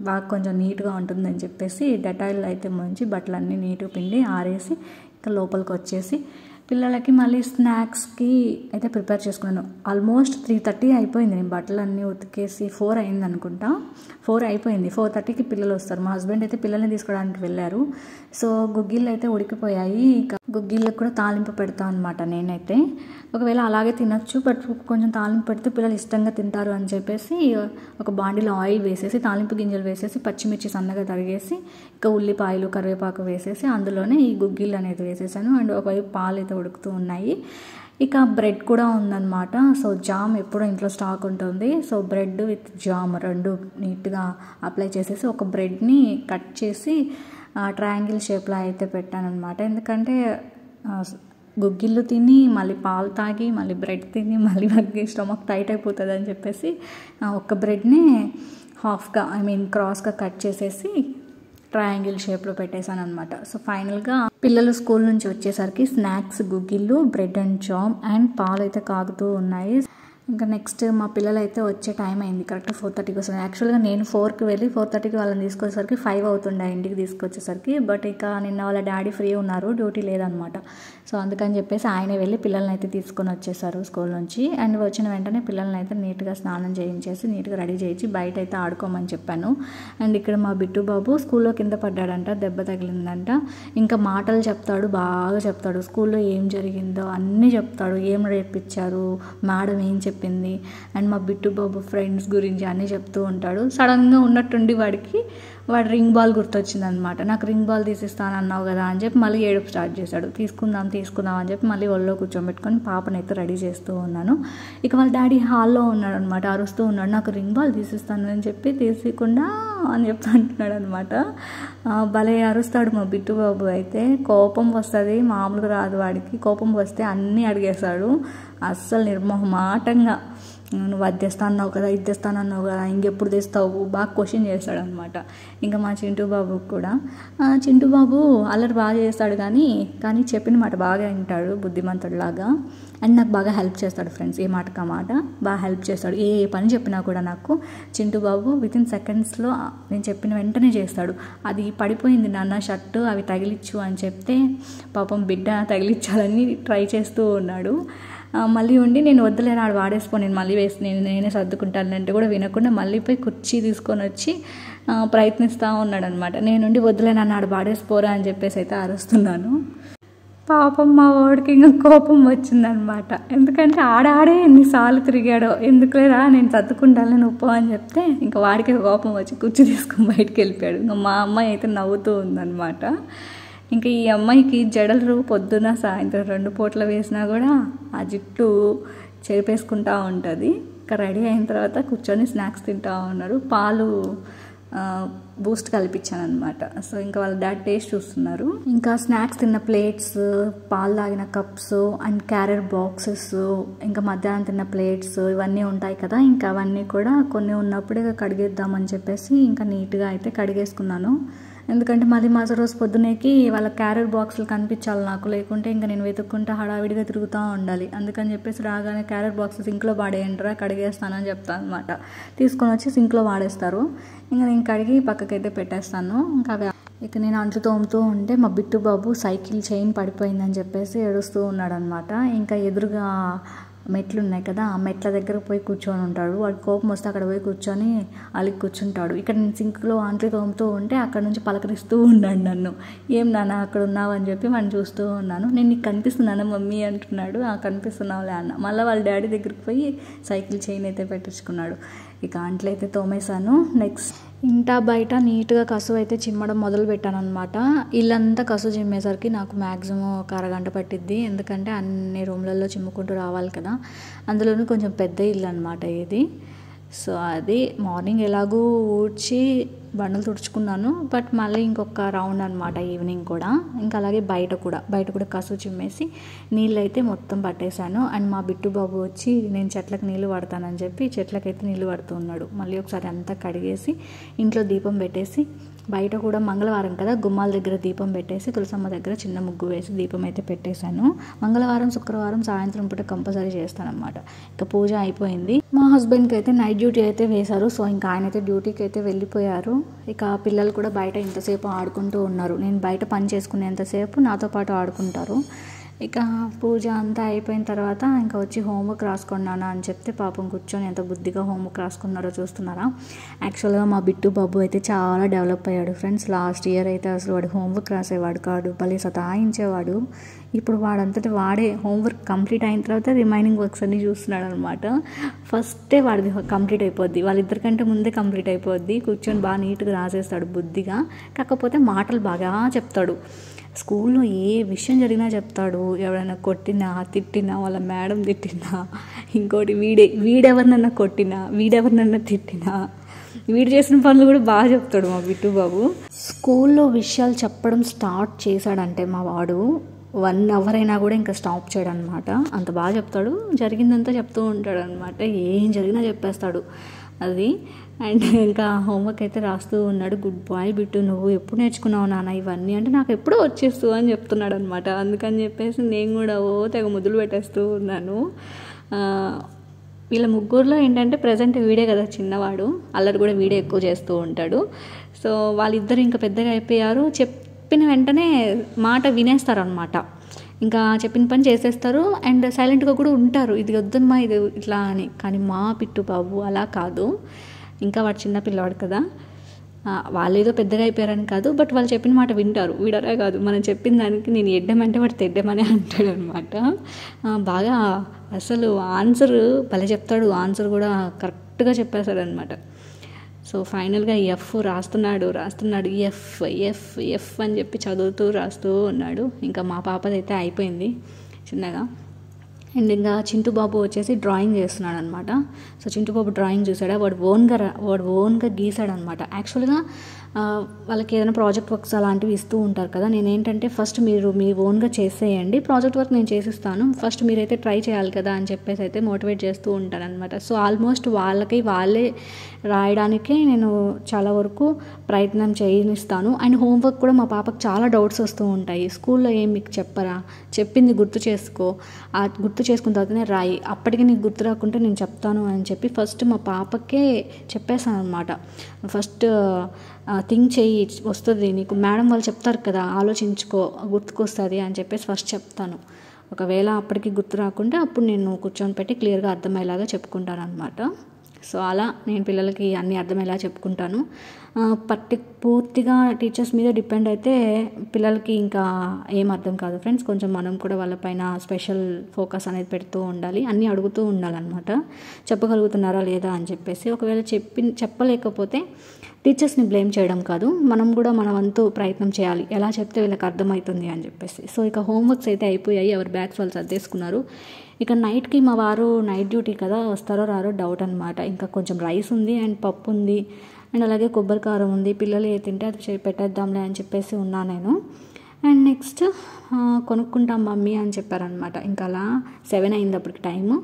బాగా కొంచెం నీట్గా ఉంటుందని చెప్పేసి డెటాల్ అయితే ముంచి బట్టలన్నీ నీట్గా పిండి ఆరేసి ఇంకా లోపలికి వచ్చేసి పిల్లలకి మళ్ళీ స్నాక్స్కి అయితే ప్రిపేర్ చేసుకున్నాను. ఆల్మోస్ట్ 3:30 అయిపోయింది. నేను బట్టలన్నీ ఉతికేసి 4 అయింది అనుకుంటా. 4 అయిపోయింది. 4:30కి పిల్లలు వస్తారు. మా హస్బెండ్ అయితే పిల్లల్ని తీసుకోవడానికి వెళ్ళారు. సో గుగ్గిళ్ళు అయితే ఉడికిపోయాయి. ఇక గుగ్గిళ్ళకి కూడా తాలింపు పెడతాను అనమాట నేనైతే. ఒకవేళ అలాగే తినొచ్చు, బట్ కొంచెం తాలింపు పెడితే పిల్లలు ఇష్టంగా తింటారు అని చెప్పేసి ఒక బాండీలో ఆయిల్ వేసేసి తాలింపు గింజలు వేసేసి పచ్చిమిర్చి సన్నగా తరిగేసి ఇక ఉల్లిపాయలు కరివేపాకు వేసేసి అందులోనే ఈ గుగ్గిళ్ళు అనేది వేసేసాను. అండ్ ఒకవైపు పాలు అయితే ఉడుకుతూ ఉన్నాయి. ఇక బ్రెడ్ కూడా ఉందన్నమాట. సో జామ్ ఎప్పుడూ ఇంట్లో స్టాక్ ఉంటుంది. సో బ్రెడ్ విత్ జామ్ 2 నీట్గా అప్లై చేసేసి ఒక బ్రెడ్ని కట్ చేసి ట్రయాంగిల్ షేప్లో అయితే పెట్టాను అనమాట. ఎందుకంటే గుగ్గిళ్ళు తిని మళ్ళీ పాలు తాగి మళ్ళీ బ్రెడ్ తిని మళ్ళీ మనకి స్టమక్ టైట్ అయిపోతుంది అని చెప్పేసి ఒక్క బ్రెడ్ని హాఫ్గా క్రాస్గా కట్ చేసేసి ట్రయాంగిల్ షేప్లో పెట్టేశాను అనమాట. సో ఫైనల్గా పిల్లలు స్కూల్ నుంచి వచ్చేసరికి స్నాక్స్ గుగ్గిళ్ళు, బ్రెడ్ అండ్ జామ్ అండ్ పాలు అయితే కాగుతూ ఉన్నాయి. ఇంకా నెక్స్ట్ మా పిల్లలు అయితే వచ్చే టైం అయింది. కరెక్ట్ 4:30కి వస్తుంది. యాక్చువల్గా నేను 4కి వెళ్ళి 4:30కి వాళ్ళని తీసుకొచ్చేసరికి 5 అవుతుండే ఇంటికి తీసుకొచ్చేసరికి. బట్ ఇక నిన్న వాళ్ళ డాడీ ఫ్రీ ఉన్నారు, డ్యూటీ లేదనమాట. సో అందుకని చెప్పేసి ఆయనే వెళ్ళి పిల్లల్ని అయితే తీసుకొని వచ్చేసారు స్కూల్ నుంచి. అండ్ వచ్చిన వెంటనే పిల్లల్ని అయితే నీట్గా స్నానం చేయించేసి నీట్గా రెడీ చేయించి బయట అయితే ఆడుకోమని చెప్పాను. అండ్ ఇక్కడ మా బిట్టు బాబు స్కూల్లో కింద పడ్డాడంట, దెబ్బ తగిలిందంట. ఇంకా మాటలు చెప్తాడు, బాగా చెప్తాడు. స్కూల్లో ఏం జరిగిందో అన్నీ చెప్తాడు, ఏం రేపిచ్చారు, మేడం ఏం చెప్పింది, అండ్ మా బిట్టు బాబు ఫ్రెండ్స్ గురించి అన్నీ చెప్తూ ఉంటాడు. సడన్గా ఉన్నట్టుండి వాడు రింగ్ బాల్ గుర్తొచ్చింది అనమాట. నాకు రింగ్ బాల్ తీసిస్తాను అన్నావు కదా అని చెప్పి మళ్ళీ ఏడుపు స్టార్ట్ చేశాడు. తీసుకుందాం అని చెప్పి మళ్ళీ ఒళ్ళో కూర్చోబెట్టుకొని పాపనైతే రెడీ చేస్తూ ఉన్నాను. ఇక వాళ్ళ డాడీ హాల్లో ఉన్నాడు అనమాట, అరుస్తూ ఉన్నాడు, నాకు రింగ్ బాల్ తీసిస్తాను అని చెప్పి తీసికుండా అని చెప్పి అంటున్నాడు అనమాట. భలే అరుస్తాడు మా బిట్టు బాబు అయితే. కోపం వస్తుంది, మామూలుగా రాదు వాడికి. కోపం వస్తే అన్నీ అడిగేస్తాడు, అస్సలు నిర్మోహమాటంగా. నువ్వు అది తెస్తాన్నావు కదా, ఇది తెస్తానన్నావు కదా, ఇంకెప్పుడు తెస్తావు, బాగా క్వశ్చన్ చేస్తాడు అనమాట. ఇంకా మా చింటూ బాబు కూడా, చింటూ బాబు అల్లరి బాగా చేస్తాడు కానీ చెప్పిన మాట బాగా వింటాడు, బుద్ధిమంతుడిలాగా. అండ్ నాకు బాగా హెల్ప్ చేస్తాడు ఫ్రెండ్స్, ఏ మాటకు ఆ మాట బాగా హెల్ప్ చేస్తాడు. ఏ పని చెప్పినా కూడా నాకు చింటూ బాబు వితిన్ సెకండ్స్లో నేను చెప్పిన వెంటనే చేస్తాడు. అది పడిపోయింది నాన్న షర్టు, అవి తగిలిచ్చు అని చెప్తే పాపం బిడ్డ తగిలించాలని ట్రై చేస్తూ ఉన్నాడు. మళ్ళీ ఉండి నేను వద్దులేని ఆడు వాడేసుకో, నేను మళ్ళీ నేనే సర్దుకుంటాను అంటే కూడా వినకుండా మళ్ళీ పోయి కుర్చీ తీసుకొని వచ్చి ప్రయత్నిస్తూ ఉన్నాడు అనమాట. నేనుండి వద్దులేని ఆడు వాడేసిపోరా అని చెప్పేసి అయితే అరుస్తున్నాను. పాపం మా వాడికి ఇంకా కోపం వచ్చిందనమాట. ఎందుకంటే ఆడే ఎన్నిసార్లు తిరిగాడో, ఎందుకులేరా నేను సర్దుకుంటాను నువ్వు అని చెప్తే ఇంకా వాడికి కోపం వచ్చి కుర్చీ తీసుకొని బయటికి వెళ్ళిపోయాడు. ఇంకా మా అమ్మాయి అయితే నవ్వుతూ ఉందన్నమాట. ఇంకా ఈ అమ్మాయికి జడలు పొద్దున సాయంత్రం 2 పూటలు వేసినా కూడా ఆ జుట్టు చెరిపేసుకుంటూ ఉంటుంది. ఇంకా రెడీ అయిన తర్వాత కూర్చొని స్నాక్స్ తింటూ ఉన్నారు. పాలు బూస్ట్ కల్పించాను అనమాట. సో ఇంకా వాళ్ళ డాడీ టేస్ట్ చూస్తున్నారు. ఇంకా స్నాక్స్ తిన్న ప్లేట్స్, పాలు తాగిన కప్స్ అండ్ క్యారెట్ బాక్సెస్, ఇంకా మధ్యాహ్నం తిన్న ప్లేట్స్ ఇవన్నీ ఉంటాయి కదా, ఇంకా అవన్నీ కూడా కొన్ని ఉన్నప్పుడే కడిగేద్దామని చెప్పేసి ఇంకా నీట్గా అయితే కడిగేసుకున్నాను. ఎందుకంటే మళ్ళీ మరుసటి రోజు పొద్దునేకి వాళ్ళ క్యారెట్ బాక్సులు కనిపించాలి నాకు, లేకుంటే ఇంకా నేను వెతుక్కుంటా హడావిడిగా తిరుగుతూ ఉండాలి. అందుకని చెప్పేసి రాగానే క్యారెట్ బాక్స్ సింక్లో వాడేయండిరా, కడిగేస్తానని చెప్తాను అనమాట. తీసుకొని వచ్చి సింక్లో వాడేస్తారు. ఇంకా నేను కడిగి పక్కకైతే పెట్టేస్తాను. ఇంకా ఇక నేను అంట్లు తోముతూ ఉంటే మా బిట్టు బాబు సైకిల్ చైన్ పడిపోయిందని చెప్పేసి ఏడుస్తూ ఉన్నాడు అనమాట. ఇంకా ఎదురుగా మెట్లు ఉన్నాయి కదా, ఆ మెట్ల దగ్గర పోయి కూర్చొని ఉంటాడు. వాడికి కోపం వస్తే అక్కడ పోయి కూర్చొని అలిగి కూర్చుంటాడు. ఇక్కడ నేను సింక్లో అంట్లు తోముతూ ఉంటే అక్కడ నుంచి పలకరిస్తూ ఉన్నాడు నన్ను. ఏం నాన్న అక్కడ ఉన్నావు అని చెప్పి మనం చూస్తూ ఉన్నాను. నేను నీకు కనిపిస్తున్నాను మమ్మీ అంటున్నాడు. కనిపిస్తున్నావులే అన్న. మళ్ళీ వాళ్ళ డాడీ దగ్గరికి పోయి సైకిల్ చైన్ అయితే పెట్టించుకున్నాడు. ఇక అంట్లు అయితే తోమేశాను. నెక్స్ట్ ఇంట బయట నీట్గా కసువు అయితే చిమ్మడం మొదలు పెట్టాను అనమాట. ఇల్లంతా కసువు చిమ్మేసరికి నాకు మ్యాక్సిమం ఒక అరగంట పట్టిద్ది. ఎందుకంటే అన్ని రూమ్లలో చిమ్ముకుంటూ రావాలి కదా, అందులోనూ కొంచెం పెద్ద ఇల్లు అనమాట ఇది. సో అది మార్నింగ్ ఎలాగూ ఊడ్చి బండలు తుడుచుకున్నాను. బట్ మళ్ళీ ఇంకొక రౌండ్ అనమాట ఈవినింగ్ కూడా. ఇంకా అలాగే బయట కూడా కసువు చిమ్మేసి నీళ్ళు అయితే మొత్తం పట్టేశాను. అండ్ మా బిట్టు బాబు వచ్చి నేను చెట్లకు నీళ్ళు పడతానని చెప్పి చెట్లకైతే నీళ్ళు పడుతూ ఉన్నాడు. మళ్ళీ ఒకసారి అంతా కడిగేసి ఇంట్లో దీపం పెట్టేసి, బయట కూడా మంగళవారం కదా గుమ్మాల దగ్గర దీపం పెట్టేసి తులసమ్మ దగ్గర చిన్న ముగ్గు వేసి దీపం అయితే పెట్టేశాను. మంగళవారం శుక్రవారం సాయంత్రం పూట కంపల్సరీ చేస్తానన్నమాట. ఇక పూజ అయిపోయింది. మా హస్బెండ్కి అయితే నైట్ డ్యూటీ అయితే వేశారు. సో ఇంకా ఆయన అయితే డ్యూటీకి అయితే వెళ్ళిపోయారు. ఇక పిల్లలు కూడా బయట ఇంతసేపు ఆడుకుంటూ ఉన్నారు. నేను బయట పని చేసుకునేంతసేపు నాతో పాటు ఆడుకుంటారు. ఇక పూజ అంతా అయిపోయిన తర్వాత ఇంకా వచ్చి హోంవర్క్ రాసుకున్నాను అని చెప్తే పాపం కూర్చొని ఎంత బుద్ధిగా హోంవర్క్ రాసుకున్నారో చూస్తున్నారా. యాక్చువల్గా మా బిట్టు బాబు అయితే చాలా డెవలప్ అయ్యాడు ఫ్రెండ్స్. లాస్ట్ ఇయర్ అయితే అసలు వాడు హోంవర్క్ రాసేవాడు కాదు, భలే సతాయించేవాడు. ఇప్పుడు వాడంతటి వాడే హోంవర్క్ కంప్లీట్ అయిన తర్వాత రిమైనింగ్ వర్క్స్ అన్నీ చూస్తున్నాడు అనమాట. ఫస్టే వాడిది కంప్లీట్ అయిపోద్ది, వాళ్ళిద్దరికంటే ముందే కంప్లీట్ అయిపోద్ది. కూర్చొని బాగా నీట్గా రాసేస్తాడు బుద్ధిగా. కాకపోతే మాటలు బాగా చెప్తాడు. స్కూల్లో ఏ విషయం జరిగినా చెప్తాడు. ఎవరైనా కొట్టినా తిట్టినా, వాళ్ళ మేడం తిట్టినా, ఇంకోటి వీడెవరినన్నా కొట్టినా, వీడెవరినన్నా తిట్టినా, వీడు చేసిన పనులు కూడా బాగా చెప్తాడు మా బిట్టు బాబు. స్కూల్లో విషయాలు చెప్పడం స్టార్ట్ చేశాడంటే మా వాడు 1 అవర్ అయినా కూడా ఇంకా స్టాప్ చేయడు అనమాట. అంత బాగా చెప్తాడు, జరిగిందంతా చెప్తూ ఉంటాడు అనమాట. ఏం జరిగినా చెప్పేస్తాడు అది. అండ్ ఇంకా హోంవర్క్ అయితే రాస్తూ ఉన్నాడు. గుడ్ బాయ్ బిట్టు, నువ్వు ఎప్పుడు నేర్చుకున్నావు నాన్న ఇవన్నీ అంటే, నాకు ఎప్పుడూ వచ్చేస్తూ అని చెప్తున్నాడు అనమాట. అందుకని చెప్పేసి నేను కూడా తెగ ముద్దులు పెట్టేస్తూ ఉన్నాను. వీళ్ళ ముగ్గురులో ఏంటంటే ప్రజెంట్ వీడే కదా చిన్నవాడు, అల్లరి కూడా వీడే ఎక్కువ చేస్తూ ఉంటాడు. సో వాళ్ళిద్దరు ఇంకా పెద్దగా అయిపోయారు. చెప్పిన వెంటనే మాట వినేస్తారు అనమాట. ఇంకా చెప్పిన పని చేసేస్తారు అండ్ సైలెంట్గా కూడా ఉంటారు, ఇది వద్దమ్మా ఇది ఇట్లా అని. కానీ మా పిట్టు బాబు అలా కాదు. ఇంకా వాడు చిన్న పిల్లవాడు కదా, వాళ్ళు ఏదో పెద్దగా అయిపోయారని కాదు, బట్ వాళ్ళు చెప్పిన మాట వింటారు. వీడరే కాదు, మనం చెప్పిన దానికి నేను ఎడ్డమంటే వాడు తెడ్డమని అంటాడు అనమాట. బాగా అసలు ఆన్సర్ భలే చెప్తాడు, ఆన్సర్ కూడా కరెక్ట్గా చెప్పేశాడు అనమాట. సో ఫైనల్గా ఎఫ్ రాస్తున్నాడు ఎఫ్ ఎఫ్ ఎఫ్ అని చెప్పి చదువుతూ రాస్తూ ఉన్నాడు. ఇంకా మా పాపదైతే అయిపోయింది చిన్నగా. అండ్ ఇంకా చింటూ బాబు వచ్చేసి డ్రాయింగ్ చేస్తున్నాడు అనమాట. సో చింటూ బాబు డ్రాయింగ్ చూసాడా, వాడు ఓన్గా గీసాడనమాట. యాక్చువల్గా వాళ్ళకి ఏదైనా ప్రాజెక్ట్ వర్క్స్ అలాంటివి ఇస్తూ ఉంటారు కదా, నేనేంటంటే ఫస్ట్ మీరు మీ ఓన్గా చేసేయండి, ప్రాజెక్ట్ వర్క్ నేను చేసిస్తాను, ఫస్ట్ మీరైతే ట్రై చేయాలి కదా అని చెప్పేసి అయితే మోటివేట్ చేస్తూ ఉంటాను అనమాట. సో ఆల్మోస్ట్ వాళ్ళే రాయడానికే నేను చాలా వరకు ప్రయత్నం చేయనిస్తాను. అండ్ హోంవర్క్ కూడా మా పాపకు చాలా డౌట్స్ వస్తూ ఉంటాయి. స్కూల్లో ఏం మీకు చెప్పరా, చెప్పింది గుర్తు చేసుకో, ఆ గుర్తు చేసుకున్న తర్వాతనే రాయి, అప్పటికి నీకు గుర్తు రాకుంటే నేను చెప్తాను అని చెప్పి ఫస్ట్ మా పాపకే చెప్పేశాను అనమాట. ఫస్ట్ థింక్ చేయి, వస్తుంది నీకు, మేడం వాళ్ళు చెప్తారు కదా, ఆలోచించుకో, గుర్తుకొస్తుంది అని చెప్పేసి ఫస్ట్ చెప్తాను. ఒకవేళ అప్పటికి గుర్తు రాకుంటే అప్పుడు నేను కూర్చొని పెట్టి క్లియర్గా అర్థమయ్యేలాగా చెప్పుకుంటాను అనమాట. సో అలా నేను పిల్లలకి అన్నీ అర్థమయ్యేలా చెప్పుకుంటాను. పూర్తిగా టీచర్స్ మీద డిపెండ్ అయితే పిల్లలకి ఇంకా ఏం అర్థం కాదు ఫ్రెండ్స్. కొంచెం మనం కూడా వాళ్ళపైన స్పెషల్ ఫోకస్ అనేది పెడుతూ ఉండాలి, అన్నీ అడుగుతూ ఉండాలన్నమాట, చెప్పగలుగుతున్నారా లేదా అని చెప్పేసి. ఒకవేళ చెప్పలేకపోతే టీచర్స్ని బ్లేమ్ చేయడం కాదు, మనం కూడా మన వంతు ప్రయత్నం చేయాలి, ఎలా చెప్తే వీళ్ళకి అర్థమవుతుంది అని చెప్పేసి. సో ఇక హోంవర్క్స్ అయితే అయిపోయాయి, ఎవరి బ్యాగ్స్ వాళ్ళు సర్దేసుకున్నారు. ఇక నైట్కి మా వారు నైట్ డ్యూటీ కదా, వస్తారో రారో డౌట్ అనమాట. ఇంకా కొంచెం రైస్ ఉంది అండ్ పప్పు ఉంది అండ్ అలాగే కొబ్బరి కారం ఉంది, పిల్లలు ఏ తింటే అది పెట్టేద్దాంలే అని చెప్పేసి ఉన్నా నేను. అండ్ నెక్స్ట్ కొనుక్కుంటాం మమ్మీ అని చెప్పారనమాట. ఇంకా అలా 7 అయింది అప్పటికి టైము.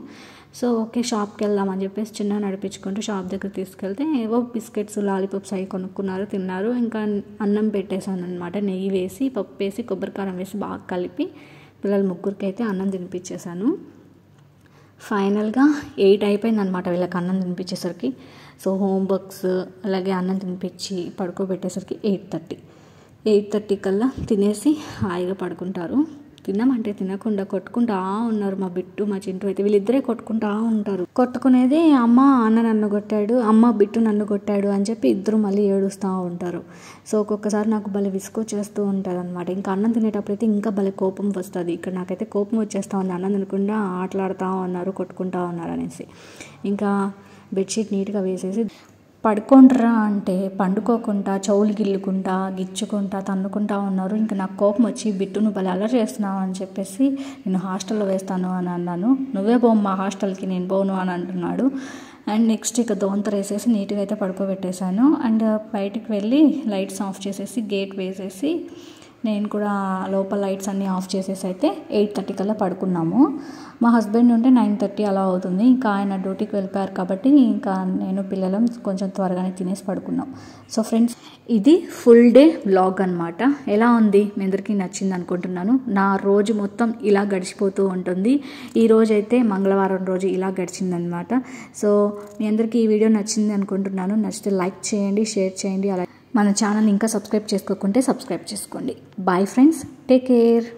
సో ఓకే షాప్కి వెళ్దామని చెప్పేసి చిన్న నడిపించుకుంటూ షాప్ దగ్గర తీసుకెళ్తే ఏవో బిస్కెట్స్ లాలీపాప్స్ అవి కొనుక్కున్నారు, తిన్నారు. ఇంకా అన్నం పెట్టేశాను అనమాట, నెయ్యి వేసి పప్పు వేసి కొబ్బరికారం వేసి బాగా కలిపి పిల్లల ముగ్గురికి అయితే అన్నం తినిపించేశాను. ఫైనల్గా 8 అయిపోయింది అనమాట వీళ్ళకి అన్నం తినిపించేసరికి. సో హోంవర్క్స్ అలాగే అన్నం తినిపించి పడుకోబెట్టేసరికి 8:30 కల్లా తినేసి హాయిగా పడుకుంటారు. తిన్నామంటే తినకుండా కొట్టుకుంటా ఉన్నారు మా బిట్టు మా చింటూ అయితే. వీళ్ళిద్దరే కొట్టుకుంటా ఉంటారు. కొట్టుకునేది అమ్మ అన్న నన్ను కొట్టాడు, అమ్మ బిట్టు నన్ను కొట్టాడు అని చెప్పి ఇద్దరు మళ్ళీ ఏడుస్తూ ఉంటారు. సో ఒక్కొక్కసారి నాకు భలే విసుకొచ్చేస్తూ ఉంటుంది అనమాట. ఇంకా అన్నం తినేటప్పుడు అయితే ఇంకా భలే కోపం వస్తుంది. ఇక్కడ నాకైతే కోపం వచ్చేస్తూ ఉంది, అన్నం తినకుండా ఆటలాడుతూ ఉన్నారు, కొట్టుకుంటూ ఉన్నారు అనేసి. ఇంకా బెడ్షీట్ నీట్గా వేసేసి పడుకోండ్రా అంటే పండుకోకుండా చెవులు గిల్లుకుంటా గిచ్చుకుంటా తన్నుకుంటా ఉన్నారు. ఇంకా నాకు కోపం వచ్చి బిట్టు నువ్వు భలే అల్లరి చేస్తున్నావు అని చెప్పేసి నేను హాస్టల్లో వేస్తాను అని అన్నాను. నువ్వే పోము మా హాస్టల్కి, నేను పోను అని అంటున్నాడు. అండ్ నెక్స్ట్ ఇక దోంతర వేసేసి నీట్గా అయితే పడుకోబెట్టేశాను. అండ్ బయటికి వెళ్ళి లైట్స్ ఆఫ్ చేసేసి గేట్ వేసేసి నేను కూడా లోపల లైట్స్ అన్నీ ఆఫ్ చేసేసి అయితే 8:30 కల్లా పడుకున్నాము. మా హస్బెండ్ ఉంటే 9:30 అలా అవుతుంది. ఇంకా ఆయన డ్యూటీకి వెళ్ళిపోయారు కాబట్టి ఇంకా నేను పిల్లలం కొంచెం త్వరగానే తినేసి పడుకున్నాం. సో ఫ్రెండ్స్ ఇది ఫుల్ డే వ్లాగ్ అనమాట. ఎలా ఉంది, మీ అందరికీ నచ్చింది అనుకుంటున్నాను. నా రోజు మొత్తం ఇలా గడిచిపోతూ ఉంటుంది. ఈ రోజు అయితే మంగళవారం రోజు ఇలా గడిచిందనమాట. సో మీ అందరికీ ఈ వీడియో నచ్చింది అనుకుంటున్నాను. నచ్చితే లైక్ చేయండి, షేర్ చేయండి, అలాగే మన ఛానల్ ఇంకా సబ్స్క్రైబ్ చేసుకోకుంటే సబ్స్క్రైబ్ చేసుకోండి. Bye friends, take care.